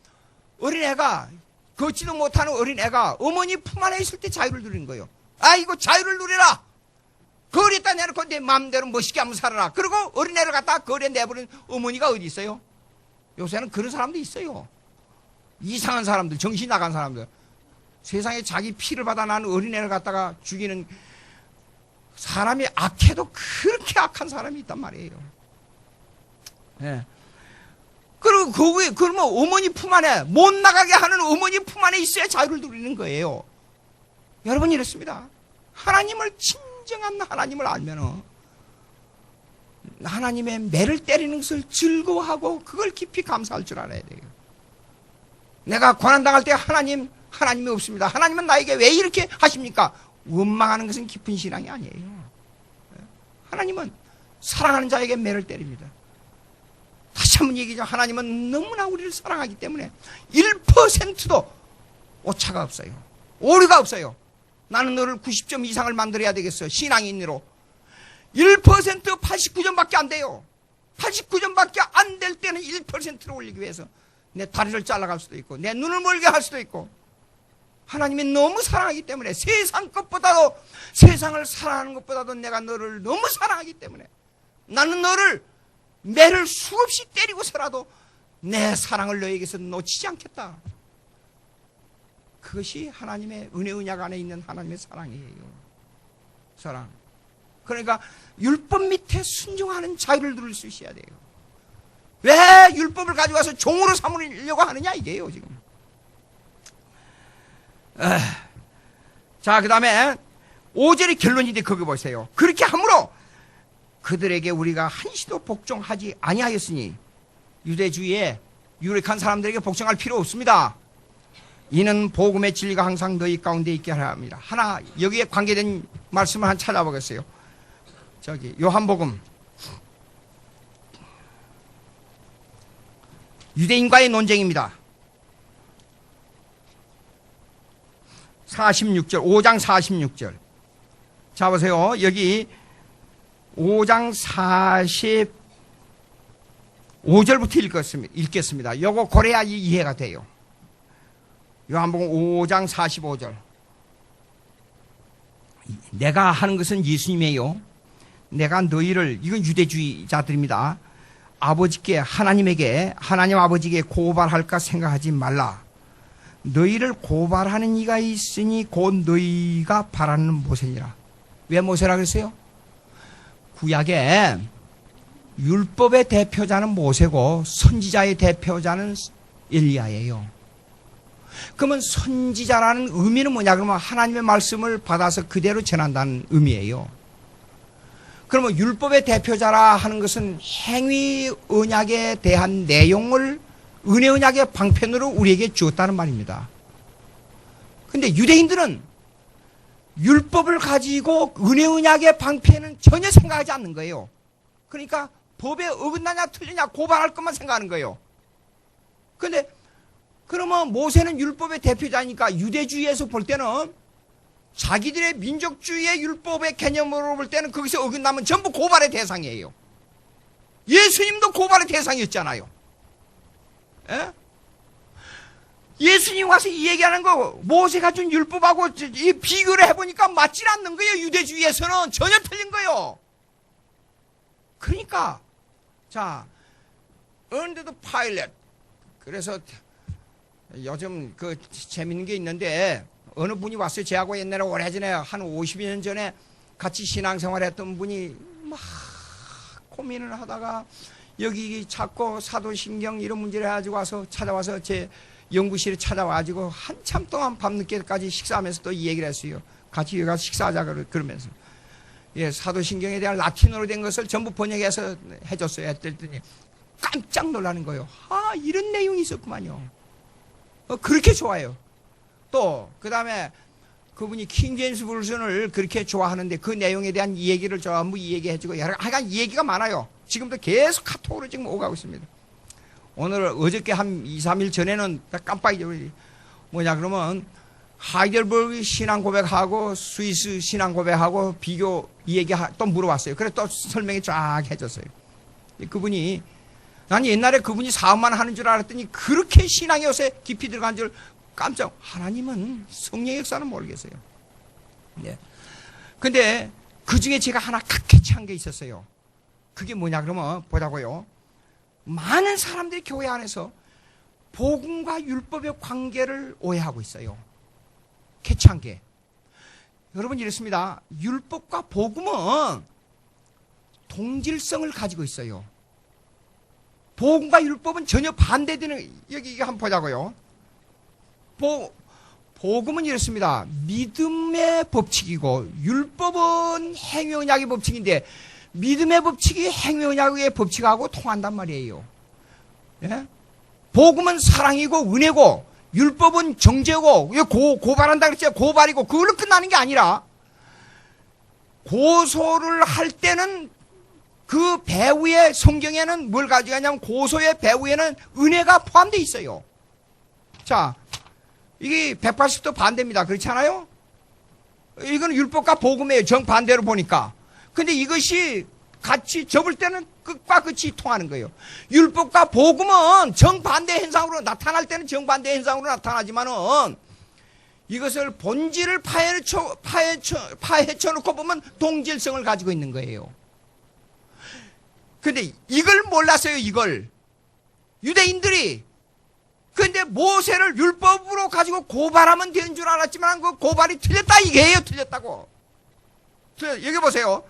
어린애가, 걷지도 못하는 어린애가 어머니 품 안에 있을 때 자유를 누리는 거예요. 아이고 자유를 누려라. 거리에다 내놓고 내 마음대로 멋있게 한번 살아라. 그리고 어린애를 갖다가 거리에 내버린 어머니가 어디 있어요? 요새는 그런 사람도 있어요. 이상한 사람들, 정신 나간 사람들. 세상에 자기 피를 받아 난 어린애를 갖다가 죽이는 사람이 악해도 그렇게 악한 사람이 있단 말이에요. 예. 그리고 그러면 어머니 품 안에, 못 나가게 하는 어머니 품 안에 있어야 자유를 누리는 거예요. 여러분 이렇습니다. 하나님을, 진정한 하나님을 알면은 하나님의 매를 때리는 것을 즐거워하고 그걸 깊이 감사할 줄 알아야 돼요. 내가 고난당할 때 하나님이 없습니다. 하나님은 나에게 왜 이렇게 하십니까? 원망하는 것은 깊은 신앙이 아니에요. 하나님은 사랑하는 자에게 매를 때립니다. 다시 한번 얘기하죠. 하나님은 너무나 우리를 사랑하기 때문에 1%도 오차가 없어요. 오류가 없어요. 나는 너를 90점 이상을 만들어야 되겠어. 신앙인으로. 1% 89점밖에 안 돼요. 89점밖에 안 될 때는 1%로 올리기 위해서 내 다리를 잘라갈 수도 있고 내 눈을 멀게 할 수도 있고, 하나님이 너무 사랑하기 때문에, 세상을 사랑하는 것보다도 내가 너를 너무 사랑하기 때문에 나는 너를 매를 수없이 때리고서라도 내 사랑을 너에게서 놓치지 않겠다. 그것이 하나님의 은혜 언약 안에 있는 하나님의 사랑이에요. 사랑. 그러니까 율법 밑에 순종하는 자유를 누릴 수 있어야 돼요. 왜 율법을 가져와서 종으로 삼으려고 하느냐 이게요 지금. 자, 그 다음에 5절의 결론인데 거기 보세요. 그렇게 함으로 그들에게 우리가 한시도 복종하지 아니하였으니, 유대주의에 유력한 사람들에게 복종할 필요 없습니다. 이는 복음의 진리가 항상 너희 가운데 있게 하려 합니다. 하나 여기에 관계된 말씀을 한 찾아보겠어요. 저기 요한복음 유대인과의 논쟁입니다. 46절 5장 46절 자 보세요. 여기 5장 45절부터 읽겠습니다. 요거 고래야 이해가 돼요. 요한복음 5장 45절 내가 하는 것은 예수님이에요. 내가 너희를 이건 유대주의자들입니다. 아버지께 하나님에게 하나님 아버지께 고발할까 생각하지 말라. 너희를 고발하는 이가 있으니 곧 너희가 바라는 모세니라. 왜 모세라 그랬어요? 구약에 율법의 대표자는 모세고 선지자의 대표자는 엘리야예요. 그러면 선지자라는 의미는 뭐냐? 그러면 하나님의 말씀을 받아서 그대로 전한다는 의미예요. 그러면 율법의 대표자라 하는 것은 행위 언약에 대한 내용을 은혜 언약의 방편으로 우리에게 주었다는 말입니다. 근데 유대인들은 율법을 가지고 은혜 언약의 방편은 전혀 생각하지 않는 거예요. 그러니까 법에 어긋나냐 틀리냐 고발할 것만 생각하는 거예요. 근데 그러면 모세는 율법의 대표자니까 유대주의에서 볼 때는 자기들의 민족주의의 율법의 개념으로 볼 때는 거기서 어긋나면 전부 고발의 대상이에요. 예수님도 고발의 대상이었잖아요. 예? 예수님 와서 이 얘기하는 거 모세가 준 율법하고 이 비교를 해보니까 맞질 않는 거예요. 유대주의에서는 전혀 틀린 거예요. 그러니까 자 언데도 파일렛 그래서 요즘 그 재밌는 게 있는데 어느 분이 왔어요. 제하고 옛날에 오래전에 한 50년 전에 같이 신앙생활 했던 분이 막 고민을 하다가 여기 자꾸 사도신경 이런 문제를 해가지고 와서 찾아와서 제 연구실에 찾아와가지고 한참 동안 밤늦게까지 식사하면서 또 이 얘기를 했어요. 같이 여기 가서 식사하자 그러면서 예, 사도신경에 대한 라틴어로 된 것을 전부 번역해서 해줬어요. 했더니 깜짝 놀라는 거예요. 아 이런 내용이 있었구만요. 그렇게 좋아요. 또 그 다음에 그분이 킹제임스 버전을 그렇게 좋아하는데 그 내용에 대한 이 얘기를 전부 이 얘기해주고 하여간 이 얘기가 많아요. 지금도 계속 카톡으로 지금 오가고 있습니다. 오늘 어저께 한 2, 3일 전에는 깜빡 잊어버리지. 뭐냐 그러면 하이델버그 신앙 고백하고 스위스 신앙 고백하고 비교 이 얘기 또 물어봤어요. 그래서 또 설명이 쫙 해줬어요. 그분이 난 옛날에 그분이 사업만 하는 줄 알았더니 그렇게 신앙에 요새 깊이 들어간 줄 깜짝. 하나님은 성령의 역사는 모르겠어요. 네. 근데 그 중에 제가 하나 catch한 게 있었어요. 그게 뭐냐 그러면 보자고요. 많은 사람들이 교회 안에서 복음과 율법의 관계를 오해하고 있어요. catch한 게. 여러분 이렇습니다. 율법과 복음은 동질성을 가지고 있어요. 복음과 율법은 전혀 반대되는, 여기 이거 한번 보자고요. 복음은 이렇습니다. 믿음의 법칙이고, 율법은 행위언약의 법칙인데, 믿음의 법칙이 행위언약의 법칙하고 통한단 말이에요. 예? 복음은 사랑이고, 은혜고, 율법은 정죄고, 고발한다 그랬죠. 고발이고, 그걸로 끝나는 게 아니라, 고소를 할 때는 그 배후에 성경에는 뭘 가져가냐면 고소의 배후에는 은혜가 포함되어 있어요. 자, 이게 180도 반대입니다. 그렇지 않아요? 이건 율법과 복음이에요. 정반대로 보니까. 근데 이것이 같이 접을 때는 끝과 끝이 통하는 거예요. 율법과 복음은 정반대 현상으로 나타날 때는 정반대 현상으로 나타나지만은 이것을 본질을 파헤쳐 놓고 보면 동질성을 가지고 있는 거예요. 근데 이걸 몰랐어요, 이걸. 유대인들이. 근데 모세를 율법으로 가지고 고발하면 되는 줄 알았지만 그 고발이 틀렸다, 이게예요, 틀렸다고. 여기 보세요.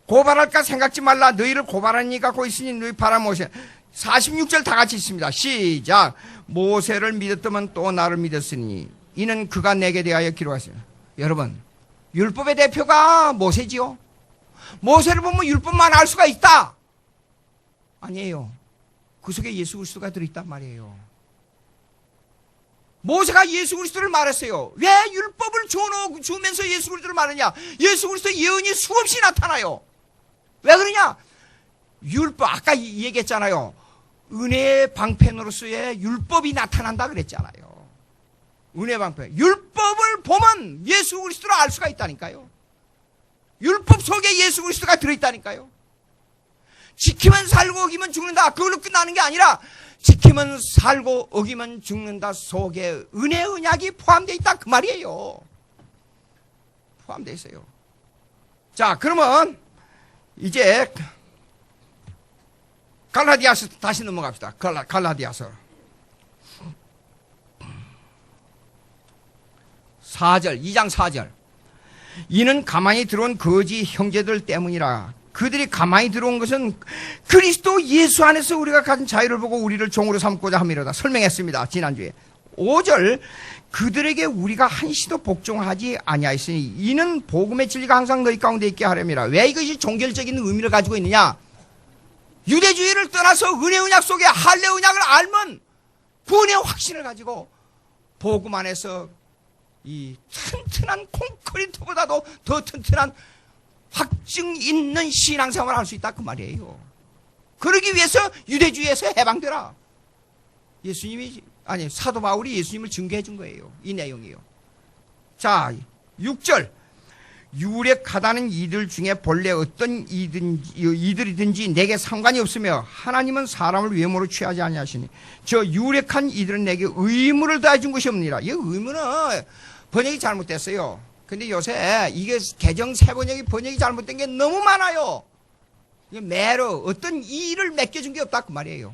고발할까 생각지 말라. 너희를 고발하는 이가 곧 있으니 너희 바라 모세. 46절 다 같이 있습니다. 시작. 모세를 믿었더면 또 나를 믿었으니 이는 그가 내게 대하여 기록하시니. 여러분, 율법의 대표가 모세지요. 모세를 보면 율법만 알 수가 있다. 아니에요. 그 속에 예수 그리스도가 들어있단 말이에요. 모세가 예수 그리스도를 말했어요. 왜 율법을 주면서 예수 그리스도를 말하냐? 예수 그리스도 예언이 수없이 나타나요. 왜 그러냐? 율법, 아까 얘기했잖아요. 은혜의 방편으로서의 율법이 나타난다 그랬잖아요. 은혜 방편. 율법을 보면 예수 그리스도를 알 수가 있다니까요. 율법 속에 예수 그리스도가 들어있다니까요. 지키면 살고 어기면 죽는다. 그걸로 끝나는 게 아니라 지키면 살고 어기면 죽는다 속에 은혜 언약이 포함되어 있다 그 말이에요. 포함되어 있어요. 자, 그러면 이제 갈라디아서 다시 넘어갑시다. 갈라디아서 4절, 2장 4절. 이는 가만히 들어온 거지 형제들 때문이라. 그들이 가만히 들어온 것은 그리스도 예수 안에서 우리가 가진 자유를 보고 우리를 종으로 삼고자 함이로다. 설명했습니다. 지난주에. 5절. 그들에게 우리가 한시도 복종하지 아니하였으니 이는 복음의 진리가 항상 너희 가운데 있게 하렵니다. 왜 이것이 종결적인 의미를 가지고 있느냐? 유대주의를 떠나서 은혜 언약 속에 할례 언약을 알면 구원의 확신을 가지고 복음 안에서 이 튼튼한 콘크리트보다도 더 튼튼한 확증 있는 신앙생활을 할 수 있다 그 말이에요. 그러기 위해서 유대주의에서 해방되라. 사도 바울이 예수님을 증거해 준 거예요. 이 내용이에요. 자, 6절. 유력하다는 이들 중에 본래 어떤 이들이든지 내게 상관이 없으며 하나님은 사람을 외모로 취하지 아니하시니 저 유력한 이들은 내게 의무를 다해 준 것이 없느니라. 이 의무는 번역이 잘못됐어요. 근데 요새 이게 개정 새 번역이 잘못된 게 너무 많아요. 매로 어떤 일을 맡겨준 게 없다 그 말이에요.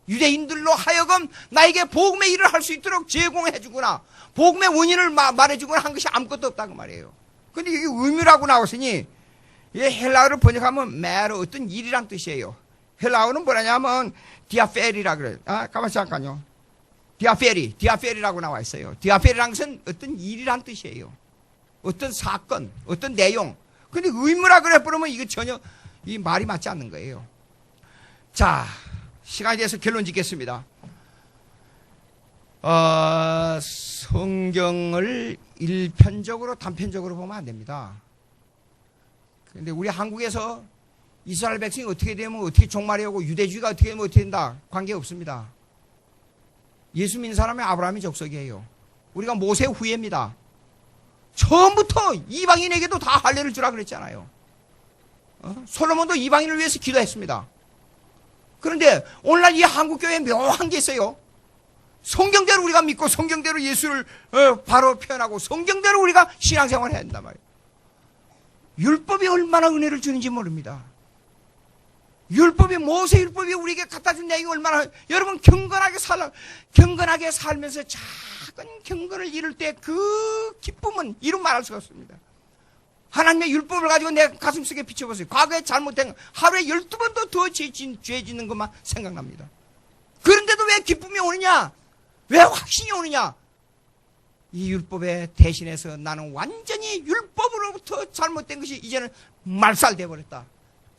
유대인들로 하여금 나에게 복음의 일을 할 수 있도록 제공해 주거나 복음의 원인을 말해 주거나 한 것이 아무것도 없다 그 말이에요. 근데 이게 의무라고 나왔으니 이 헬라어를 번역하면 매로 어떤 일이란 뜻이에요. 헬라어는 뭐냐면 디아페리라 그래요. 가만히 잠깐요. 디아페리라고 나와 있어요. 디아페리라는 것은 어떤 일이란 뜻이에요. 어떤 사건, 어떤 내용. 근데 의무라 그래 버리면 이거 전혀 이 말이 맞지 않는 거예요. 자, 시간이 돼서 결론 짓겠습니다. 성경을 일편적으로 단편적으로 보면 안 됩니다. 근데 우리 한국에서 이스라엘 백성이 어떻게 되면 어떻게 종말이오고 유대주의가 어떻게 되면 어떻게 된다 관계 없습니다. 예수 믿는 사람이 아브라함이 족속이에요. 우리가 모세 후예입니다. 처음부터 이방인에게도 다 할례를 주라 그랬잖아요. 솔로몬도 이방인을 위해서 기도했습니다. 그런데 오늘날 이 한국교회에 묘한 게 있어요. 성경대로 우리가 믿고 성경대로 예수를 바로 표현하고 성경대로 우리가 신앙생활을 해야 된단 말이에요. 율법이 얼마나 은혜를 주는지 모릅니다. 모세 율법이 우리에게 갖다 준 내용이 얼마나, 여러분 경건하게 살면서 작은 경건을 이룰 때 그 기쁨은 이루 말할 수가 없습니다. 하나님의 율법을 가지고 내 가슴속에 비춰보세요. 과거에 잘못된 하루에 12번도 더 죄 짓는 것만 생각납니다. 그런데도 왜 기쁨이 오느냐? 왜 확신이 오느냐? 이 율법에 대신해서 나는 완전히 율법으로부터 잘못된 것이 이제는 말살되어 버렸다.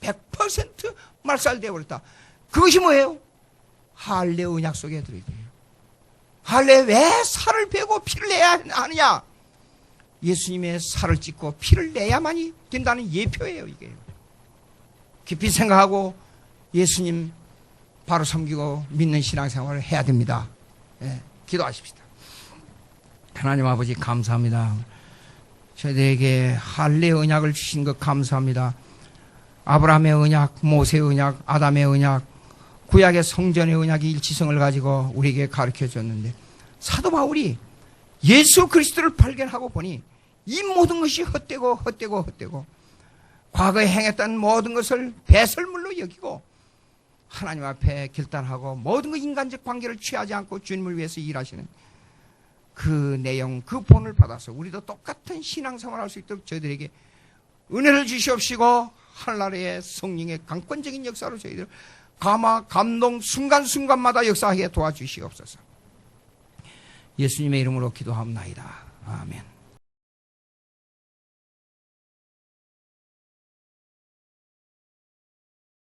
100% 말살되어 버렸다. 그것이 뭐예요? 할례 언약 속에 들어있어요. 할례 왜 살을 베고 피를 내야 하느냐? 예수님의 살을 찢고 피를 내야만이 된다는 예표예요, 이게. 깊이 생각하고 예수님 바로 섬기고 믿는 신앙생활을 해야 됩니다. 예, 기도하십시다. 하나님 아버지 감사합니다. 저희들에게 할례 언약을 주신 것 감사합니다. 아브라함의 언약, 모세의 언약, 아담의 언약, 구약의 성전의 언약이 일치성을 가지고 우리에게 가르쳐 줬는데 사도 바울이 예수 그리스도를 발견하고 보니 이 모든 것이 헛되고 과거에 행했던 모든 것을 배설물로 여기고 하나님 앞에 결단하고 모든 것 인간적 관계를 취하지 않고 주님을 위해서 일하시는 그 내용, 그 본을 받아서 우리도 똑같은 신앙생활을 할 수 있도록 저희들에게 은혜를 주시옵시고 하늘나라의 성령의 강권적인 역사로 저희들 감동 순간순간마다 역사하게 도와주시옵소서. 예수님의 이름으로 기도합니다. 아멘.